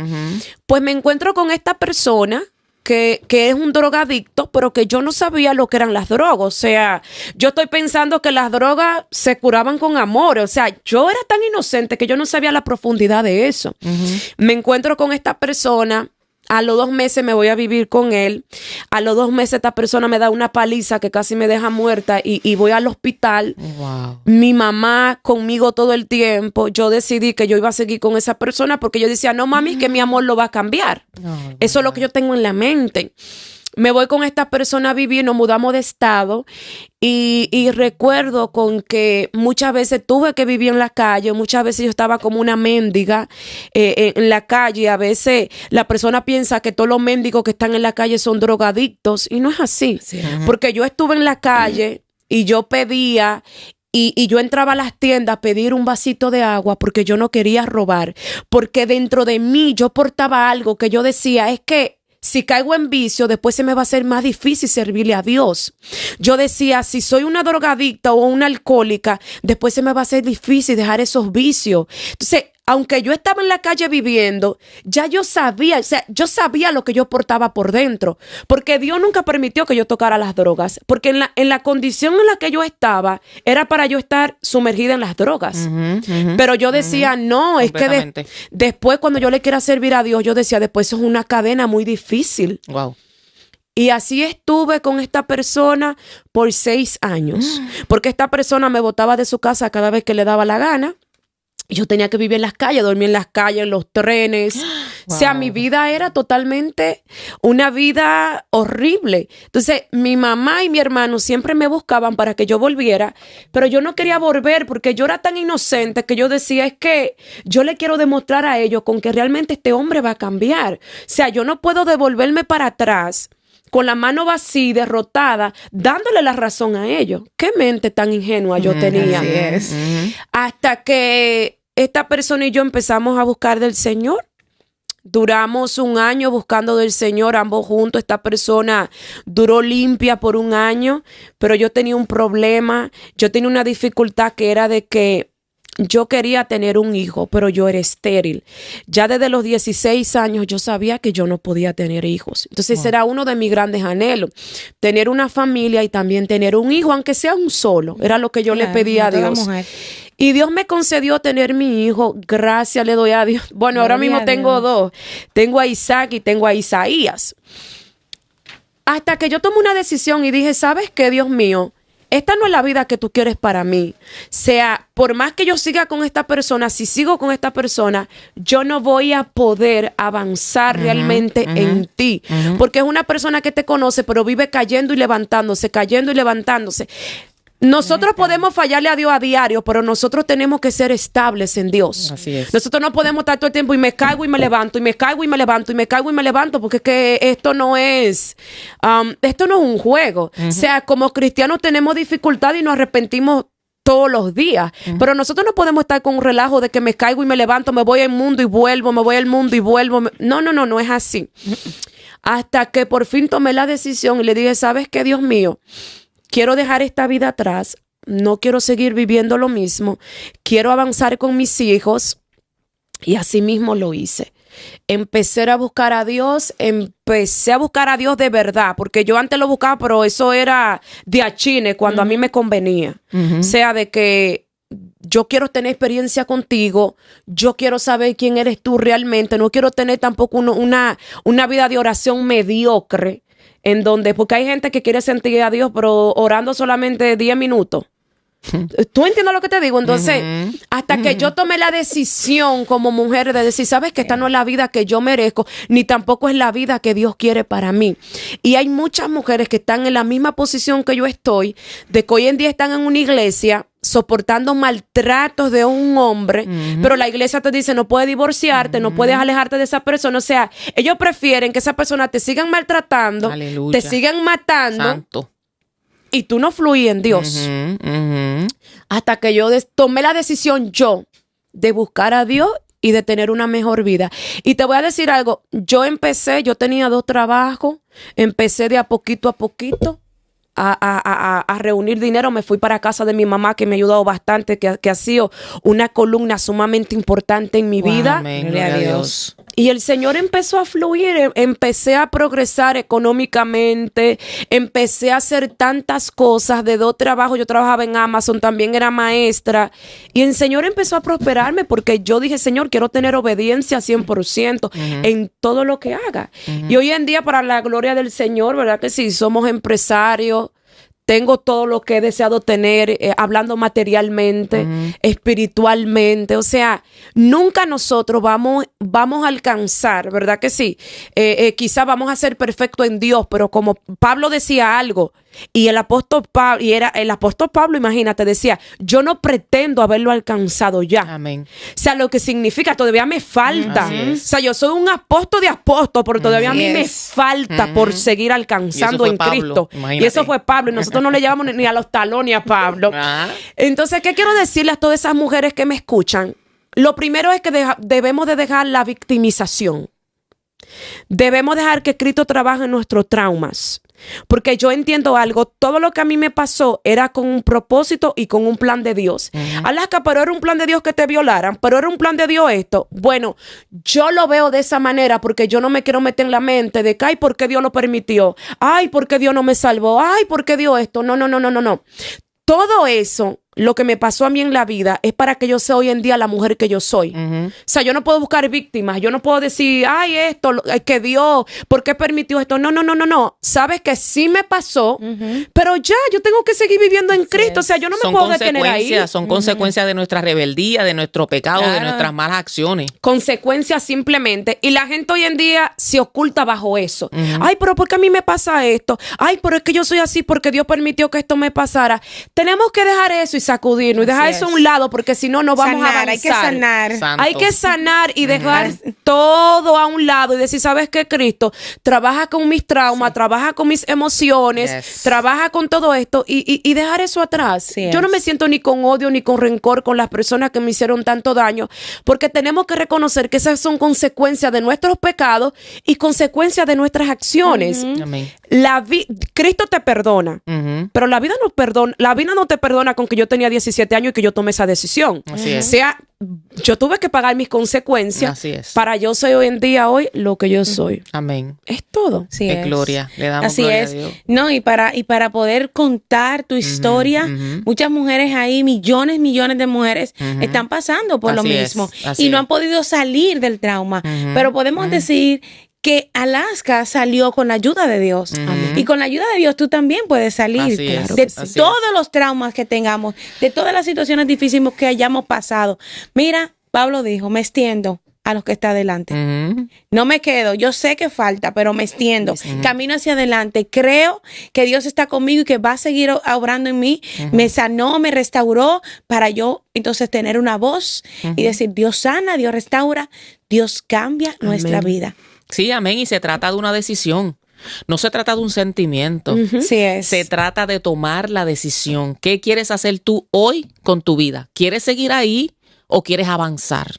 Pues me encuentro con esta persona que es un drogadicto, pero que yo no sabía lo que eran las drogas. O sea, yo estoy pensando que las drogas se curaban con amor. O sea, yo era tan inocente que yo no sabía la profundidad de eso. Me encuentro con esta persona. A los 2 meses me voy a vivir con él. A los 2 meses esta persona me da una paliza que casi me deja muerta y voy al hospital. Wow. Mi mamá conmigo todo el tiempo. Yo decidí que yo iba a seguir con esa persona porque yo decía, no mami, es que mi amor lo va a cambiar. Eso es lo que yo tengo en la mente. Me voy con esta persona a vivir, nos mudamos de estado y recuerdo con que muchas veces tuve que vivir en la calle, muchas veces yo estaba como una mendiga en la calle. A veces la persona piensa que todos los mendigos que están en la calle son drogadictos y no es así. Sí. Porque yo estuve en la calle y yo pedía y yo entraba a las tiendas a pedir un vasito de agua porque yo no quería robar, porque dentro de mí yo portaba algo que yo decía, es que si caigo en vicio, después se me va a hacer más difícil servirle a Dios. Yo decía, si soy una drogadicta o una alcohólica, después se me va a hacer difícil dejar esos vicios. Entonces, aunque yo estaba en la calle viviendo, ya yo sabía, o sea, yo sabía lo que yo portaba por dentro, porque Dios nunca permitió que yo tocara las drogas, porque en la condición en la que yo estaba, era para yo estar sumergida en las drogas. Pero yo decía, no, es que después cuando yo le quiera servir a Dios, yo decía, después eso es una cadena muy difícil. Wow. Y así estuve con esta persona por 6 años, porque esta persona me botaba de su casa cada vez que le daba la gana. Yo tenía que vivir en las calles, dormir en las calles, en los trenes. Wow. O sea, mi vida era totalmente una vida horrible. Entonces, mi mamá y mi hermano siempre me buscaban para que yo volviera, pero yo no quería volver porque yo era tan inocente que yo decía, es que yo le quiero demostrar a ellos con que realmente este hombre va a cambiar. O sea, yo no puedo devolverme para atrás con la mano vacía, derrotada, dándole la razón a ellos. Qué mente tan ingenua yo tenía. Así es. Hasta que esta persona y yo empezamos a buscar del Señor. Duramos 1 año buscando del Señor, ambos juntos. Esta persona duró limpia por 1 año, pero yo tenía un problema. Yo tenía una dificultad que era de que yo quería tener un hijo, pero yo era estéril. Ya desde los 16 años yo sabía que yo no podía tener hijos. Entonces era uno de mis grandes anhelos, tener una familia y también tener un hijo, aunque sea un solo. Era lo que yo le pedía a Dios. Y Dios me concedió tener mi hijo. Gracias le doy a Dios. Bueno, ahora mismo tengo 2. Tengo a Isaac y tengo a Isaías. Hasta que yo tomé una decisión y dije, ¿sabes qué, Dios mío? esta no es la vida que tú quieres para mí. Sea, por más que yo siga con esta persona, si sigo con esta persona, yo no voy a poder avanzar realmente en ti. Porque es una persona que te conoce, pero vive cayendo y levantándose, cayendo y levantándose. Nosotros podemos fallarle a Dios a diario, pero nosotros tenemos que ser estables en Dios. Así es. Nosotros no podemos estar todo el tiempo y me caigo y me levanto, y me caigo y me levanto, y me caigo y me levanto, porque es que esto no es un juego. O sea, como cristianos tenemos dificultad y nos arrepentimos todos los días, pero nosotros no podemos estar con un relajo de que me caigo y me levanto, me voy al mundo y vuelvo, me voy al mundo y vuelvo. No es así. Hasta que por fin tomé la decisión y le dije, ¿sabes qué, Dios mío? Quiero dejar esta vida atrás, no quiero seguir viviendo lo mismo, quiero avanzar con mis hijos, y así mismo lo hice. Empecé a buscar a Dios de verdad, porque yo antes lo buscaba, pero eso era de achine, cuando a mí me convenía. O sea, de que yo quiero tener experiencia contigo, yo quiero saber quién eres tú realmente, no quiero tener tampoco una vida de oración mediocre, en donde, porque hay gente que quiere sentir a Dios, pero orando solamente 10 minutos. ¿Tú entiendes lo que te digo? Entonces, hasta que yo tomé la decisión como mujer de decir, sabes que esta no es la vida que yo merezco, ni tampoco es la vida que Dios quiere para mí. Y hay muchas mujeres que están en la misma posición que yo estoy, de que hoy en día están en una iglesia soportando maltratos de un hombre, pero la iglesia te dice no puedes divorciarte, no puedes alejarte de esa persona. O sea, ellos prefieren que esa persona te sigan maltratando, Aleluya. te sigan matando. Santo. Y tú no fluís en Dios. Hasta que yo tomé la decisión yo de buscar a Dios y de tener una mejor vida. Y te voy a decir algo. Yo tenía 2 trabajos. Empecé de a poquito a reunir dinero. Me fui para casa de mi mamá, que me ha ayudado bastante, que ha sido una columna sumamente importante en mi vida. Amén. Gloria a Dios. Y el Señor empezó a fluir, empecé a progresar económicamente, empecé a hacer tantas cosas de 2 trabajos. Yo trabajaba en Amazon, también era maestra. Y el Señor empezó a prosperarme porque yo dije, Señor, quiero tener obediencia 100% en todo lo que haga. Y hoy en día, para la gloria del Señor, ¿verdad que sí? Somos empresarios. Tengo todo lo que he deseado tener, hablando materialmente, espiritualmente. O sea, nunca nosotros vamos a alcanzar, ¿verdad que sí? Quizá vamos a ser perfectos en Dios, pero como Pablo decía algo, y el apóstol Pablo, imagínate, decía, yo no pretendo haberlo alcanzado ya. Amén. O sea, lo que significa, todavía me falta. O sea, yo soy un apóstol de apóstol, pero todavía a mí me falta por seguir alcanzando en Cristo. Imagínate. Y eso fue Pablo, y nosotros no le llevamos ni a los talones a Pablo. Entonces, ¿qué quiero decirle a todas esas mujeres que me escuchan? Lo primero es que debemos de dejar la victimización. Debemos dejar que Cristo trabaje en nuestros traumas. Porque yo entiendo algo, todo lo que a mí me pasó era con un propósito y con un plan de Dios. Alaska, pero era un plan de Dios que te violaran, pero era un plan de Dios esto. Bueno, yo lo veo de esa manera porque yo no me quiero meter en la mente de que, ay, ¿por qué Dios lo permitió? Ay, ¿por qué Dios no me salvó? Ay, ¿por qué Dios esto? No. Todo eso, lo que me pasó a mí en la vida, es para que yo sea hoy en día la mujer que yo soy. O sea, yo no puedo buscar víctimas. Yo no puedo decir, ay, esto, que Dios, ¿por qué permitió esto? No. Sabes que sí me pasó, pero ya, yo tengo que seguir viviendo en Cristo. O sea, yo no me puedo detener ahí. Son consecuencias de nuestra rebeldía, de nuestro pecado, de nuestras malas acciones. Consecuencias simplemente. Y la gente hoy en día se oculta bajo eso. Ay, pero ¿por qué a mí me pasa esto? Ay, pero es que yo soy así porque Dios permitió que esto me pasara. Tenemos que dejar eso y sacudirnos y dejar eso a un lado, porque si no, no vamos a avanzar. Hay que sanar. Santo. Hay que sanar y dejar todo a un lado y decir, ¿sabes qué, Cristo? Trabaja con mis traumas, trabaja con mis emociones, trabaja con todo esto y dejar eso atrás. Yo no me siento ni con odio ni con rencor con las personas que me hicieron tanto daño, porque tenemos que reconocer que esas son consecuencias de nuestros pecados y consecuencias de nuestras acciones. Amén. Cristo te perdona, pero la vida no te perdona con que yo tenía 17 años y que yo tomé esa decisión. Así es. O sea, yo tuve que pagar mis consecuencias. Así es. Para yo ser hoy en día lo que yo soy. Amén. Es todo. Así Es es. gloria. Le damos Así gloria es. a Dios. No, y para poder contar tu historia, muchas mujeres ahí, millones de mujeres están pasando por lo Así es, mismo así y no es. han podido salir del trauma. Pero podemos decir que Alaska salió con la ayuda de Dios. Y con la ayuda de Dios tú también puedes salir Así es, de así todos es. los traumas que tengamos, de todas las situaciones difíciles que hayamos pasado. Mira, Pablo dijo, me extiendo a los que está adelante. No me quedo, yo sé que falta, pero me extiendo. Camino hacia adelante. Creo que Dios está conmigo y que va a seguir obrando en mí. Me sanó, me restauró para yo entonces tener una voz y decir, Dios sana, Dios restaura, Dios cambia nuestra vida. Sí, amén. Y se trata de una decisión. No se trata de un sentimiento. Sí es. Se trata de tomar la decisión. ¿Qué quieres hacer tú hoy con tu vida? ¿Quieres seguir ahí o quieres avanzar?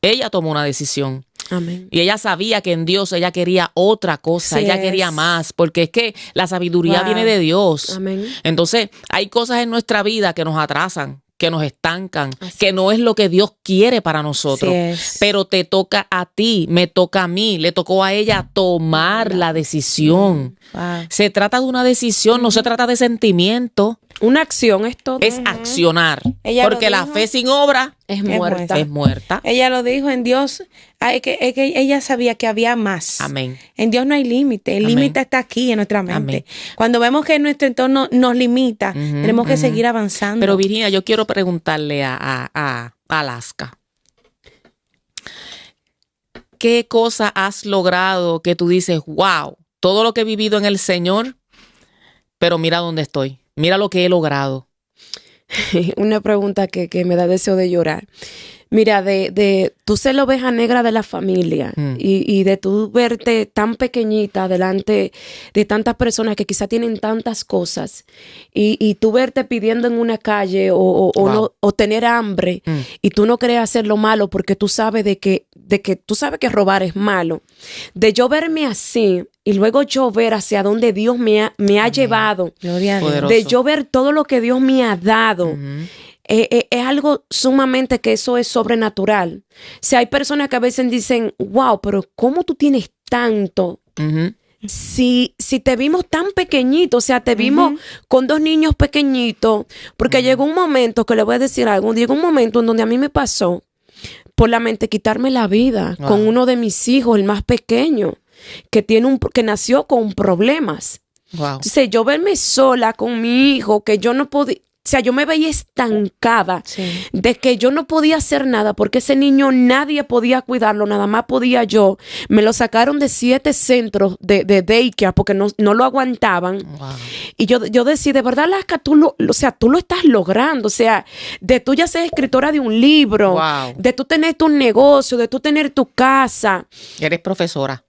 Ella tomó una decisión. Amén. Y ella sabía que en Dios ella quería otra cosa, Sí ella es. quería más, porque es que la sabiduría Wow. viene de Dios. Amén. Entonces, hay cosas en nuestra vida que nos atrasan, que nos estancan, que no es lo que Dios quiere para nosotros. Así es. Pero te toca a ti, me toca a mí, le tocó a ella tomar la decisión. Wow. Se trata de una decisión, no se trata de sentimiento, Una acción es todo. es accionar. Ella lo Porque la dijo. fe sin obra Es muerta. muerta. es muerta. Ella lo dijo en Dios, es que ella sabía que había más. Amén. En Dios no hay límite, el Amén. límite está aquí en nuestra mente. Amén. Cuando vemos que nuestro entorno nos limita, tenemos que seguir avanzando. Pero Virginia, yo quiero preguntarle a Alaska. ¿Qué cosa has logrado que tú dices, wow, todo lo que he vivido en el Señor, pero mira dónde estoy, mira lo que he logrado? Una pregunta que me da deseo de llorar. Mira, tú ser la oveja negra de la familia y de tú verte tan pequeñita delante de tantas personas que quizás tienen tantas cosas y tú verte pidiendo en una calle o tener hambre y tú no quieres hacer lo malo porque tú sabes de que tú sabes que robar es malo. De yo verme así y luego yo ver hacia dónde Dios me ha llevado, Gloria a Dios. Poderoso. de yo ver todo lo que Dios me ha dado. Es algo sumamente que eso es sobrenatural. O sea, hay personas que a veces dicen, wow, pero ¿cómo tú tienes tanto? Ujú. Si te vimos tan pequeñito, o sea, te vimos con 2 niños pequeñitos, porque llegó un momento, que le voy a decir algo, llegó un momento en donde a mí me pasó por la mente quitarme la vida Wow. con uno de mis hijos, el más pequeño, que nació con problemas. Wow. Entonces, yo verme sola con mi hijo, que yo no podía, o sea, yo me veía estancada Sí. de que yo no podía hacer nada porque ese niño nadie podía cuidarlo, nada más podía yo. Me lo sacaron de 7 centros de daycare porque no lo aguantaban. Wow. Y yo decía, de verdad, Alaska, tú lo estás logrando. O sea, de tú ya ser escritora de un libro, Wow. de tú tener tu negocio, de tú tener tu casa. Eres profesora.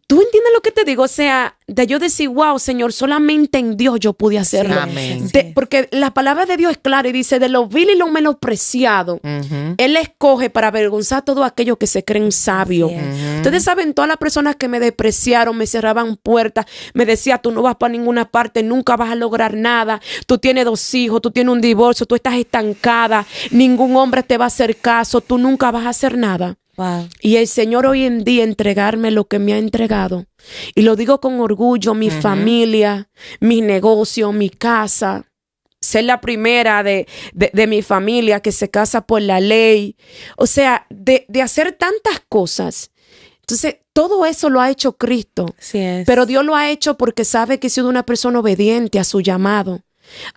¿Tú entiendes lo que te digo? O sea, de yo decir, wow, Señor, solamente en Dios yo pude hacerlo. Amén. Porque la palabra de Dios es clara y dice, de lo vil y lo menospreciado, Ujú. Él escoge para avergonzar a todos aquellos que se creen sabios. Así es. Ustedes saben, todas las personas que me despreciaron, me cerraban puertas, me decían, tú no vas para ninguna parte, nunca vas a lograr nada, tú tienes 2 hijos, tú tienes un divorcio, tú estás estancada, ningún hombre te va a hacer caso, tú nunca vas a hacer nada. Wow. Y el Señor hoy en día entregarme lo que me ha entregado. Y lo digo con orgullo, mi familia, mi negocio, mi casa. Ser la primera de mi familia que se casa por la ley. O sea, de hacer tantas cosas. Entonces, todo eso lo ha hecho Cristo. Así es. Pero Dios lo ha hecho porque sabe que he sido una persona obediente a su llamado.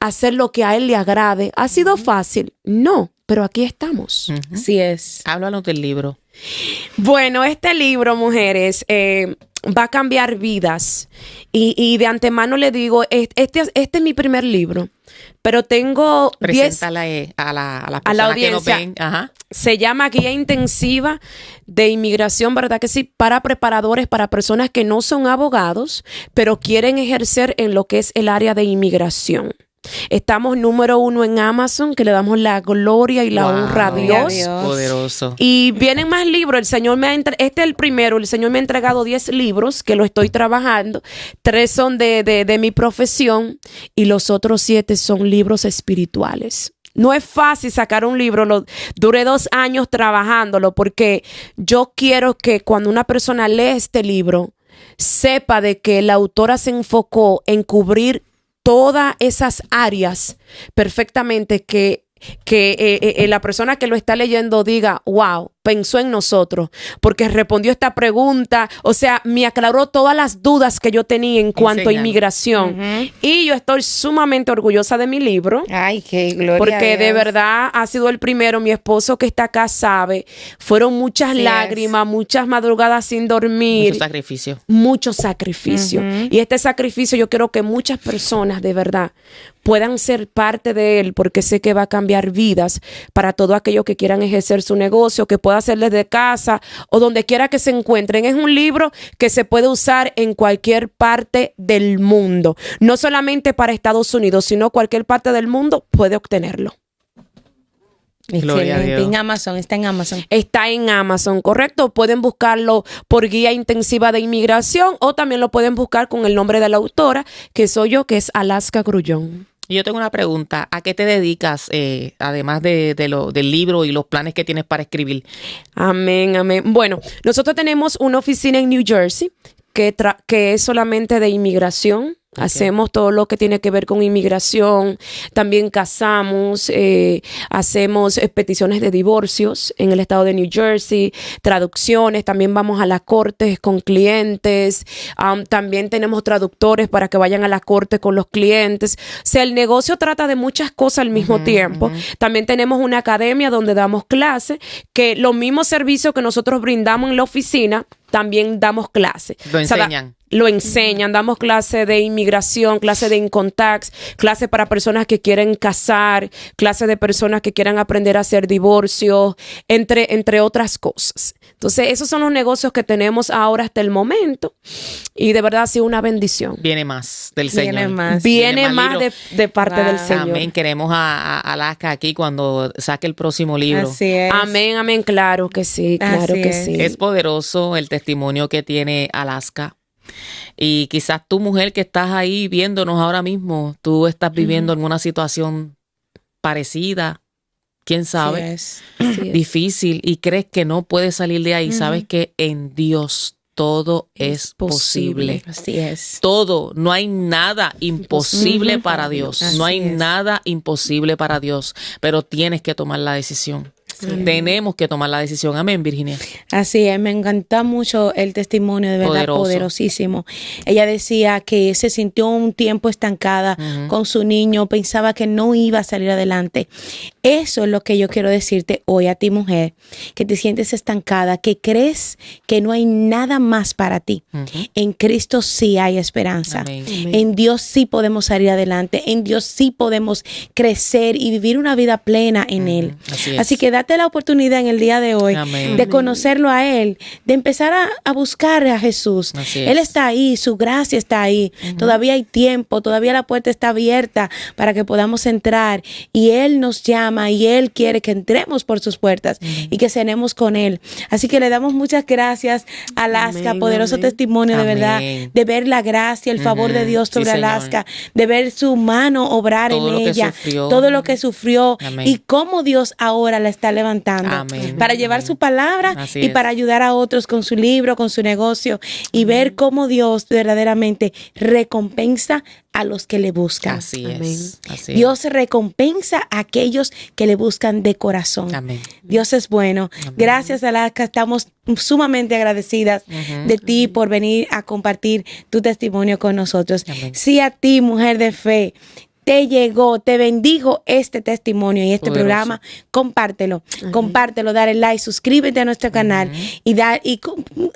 Hacer lo que a Él le agrade. ¿Ha sido fácil? No, pero aquí estamos. Así es. Háblanos del libro. Bueno, este libro, mujeres, va a cambiar vidas. Y de antemano le digo, este es mi primer libro, pero tengo 10. Preséntala a las personas que nos audiencia. ven. Ajá. Se llama Guía Intensiva de Inmigración, ¿verdad que sí? Para preparadores, para personas que no son abogados, pero quieren ejercer en lo que es el área de inmigración. Estamos número 1 en Amazon, que le damos la gloria y la Wow. honra a Gloria a Dios. Dios. Poderoso. Y vienen más libros. El Señor este es el primero. El Señor me ha entregado 10 libros que lo estoy trabajando. 3 son de mi profesión y los otros 7 son libros espirituales. No es fácil sacar un libro, duré 2 años trabajándolo porque yo quiero que cuando una persona lee este libro sepa de que la autora se enfocó en cubrir todas esas áreas perfectamente que la persona que lo está leyendo diga, wow, pensó en nosotros, porque respondió esta pregunta, o sea, me aclaró todas las dudas que yo tenía en cuanto a inmigración. Y yo estoy sumamente orgullosa de mi libro. Ay, qué gloria. Porque de verdad ha sido el primero. Mi esposo que está acá sabe, fueron muchas lágrimas, muchas madrugadas sin dormir. Mucho sacrificio. Mucho sacrificio. Y este sacrificio yo quiero que muchas personas de verdad puedan ser parte de él, porque sé que va a cambiar vidas para todos aquellos que quieran ejercer su negocio, que pueda hacer desde casa o donde quiera que se encuentren. Es un libro que se puede usar en cualquier parte del mundo, no solamente para Estados Unidos, sino cualquier parte del mundo puede obtenerlo. Gloria a Excelente. Dios. En Amazon, está en Amazon. Está en Amazon, correcto. Pueden buscarlo por guía intensiva de inmigración o también lo pueden buscar con el nombre de la autora, que soy yo, que es Alaska Grullón. Y yo tengo una pregunta. ¿A qué te dedicas, además del libro y los planes que tienes para escribir? Amén, amén. Bueno, nosotros tenemos una oficina en New Jersey que es solamente de inmigración. Okay. Hacemos todo lo que tiene que ver con inmigración, también casamos, hacemos peticiones de divorcios en el estado de New Jersey, traducciones, también vamos a las cortes con clientes, también tenemos traductores para que vayan a la corte con los clientes. O sea, el negocio trata de muchas cosas al mismo tiempo. También tenemos una academia donde damos clases, que los mismos servicios que nosotros brindamos en la oficina, también damos clases. Lo enseñan. O sea, lo enseñan, damos clases de inmigración, clases de income tax, clases para personas que quieren casar, clases de personas que quieran aprender a hacer divorcios, entre otras cosas. Entonces, esos son los negocios que tenemos ahora hasta el momento y de verdad ha sido una bendición. Viene más del Señor. Viene más de parte del Señor. Amén. Queremos a Alaska aquí cuando saque el próximo libro. Así es. Amén, amén. Claro que sí, claro que sí. Es poderoso el testimonio que tiene Alaska. Y quizás tú, mujer que estás ahí viéndonos ahora mismo, tú estás viviendo alguna situación parecida, quién sabe, Sí es. difícil, y crees que no puedes salir de ahí. Sabes que en Dios todo es posible. Así es. Todo, no hay nada imposible para Dios. Así No hay es. nada imposible para Dios, pero tienes que tomar la decisión. Tenemos que tomar la decisión. Amén, Virginia. Así es, me encanta mucho el testimonio, de verdad, Poderoso. Poderosísimo. Ella decía que se sintió un tiempo estancada con su niño, pensaba que no iba a salir adelante. Eso es lo que yo quiero decirte hoy a ti, mujer, que te sientes estancada, que crees que no hay nada más para ti. En Cristo sí hay esperanza. Amén. En Dios sí podemos salir adelante. En Dios sí podemos crecer y vivir una vida plena en Él. Así que date la oportunidad en el día de hoy Amén. de conocerlo a Él, de empezar a buscar a Jesús. Él está ahí, su gracia está ahí. Todavía hay tiempo, todavía la puerta está abierta para que podamos entrar. Y Él nos llama y Él quiere que entremos por sus puertas y que cenemos con Él. Así que le damos muchas gracias a Alaska, Amén, poderoso amén. testimonio, de verdad, de ver la gracia, el favor de Dios sobre Sí, Alaska, de ver su mano obrar Todo en lo que ella, sufrió. todo lo que sufrió Amén. y cómo Dios ahora la está levantando Amén. para llevar su palabra Así y es. para ayudar a otros con su libro, con su negocio y ver cómo Dios verdaderamente recompensa a los que le buscan. Así Amén. es. Así es. Dios recompensa a aquellos que le buscan de corazón. Amén. Dios es bueno. Gracias, Alaska. Estamos sumamente agradecidas de ti por venir a compartir tu testimonio con nosotros. Amén. Sí, a ti, mujer de fe, te llegó, te bendijo este testimonio y este Poderoso. programa, compártelo, compártelo, dale like, suscríbete a nuestro canal y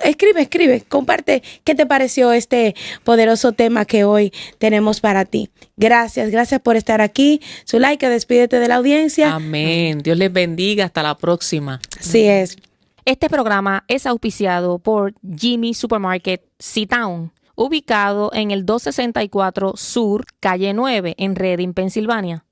escribe, comparte qué te pareció este poderoso tema que hoy tenemos para ti. Gracias por estar aquí. Su like, despídete de la audiencia. Amén. Dios les bendiga. Hasta la próxima. Así es. Este programa es auspiciado por Jimmy Supermarket C-Town, ubicado en el 264 Sur, calle 9, en Reading, Pensilvania.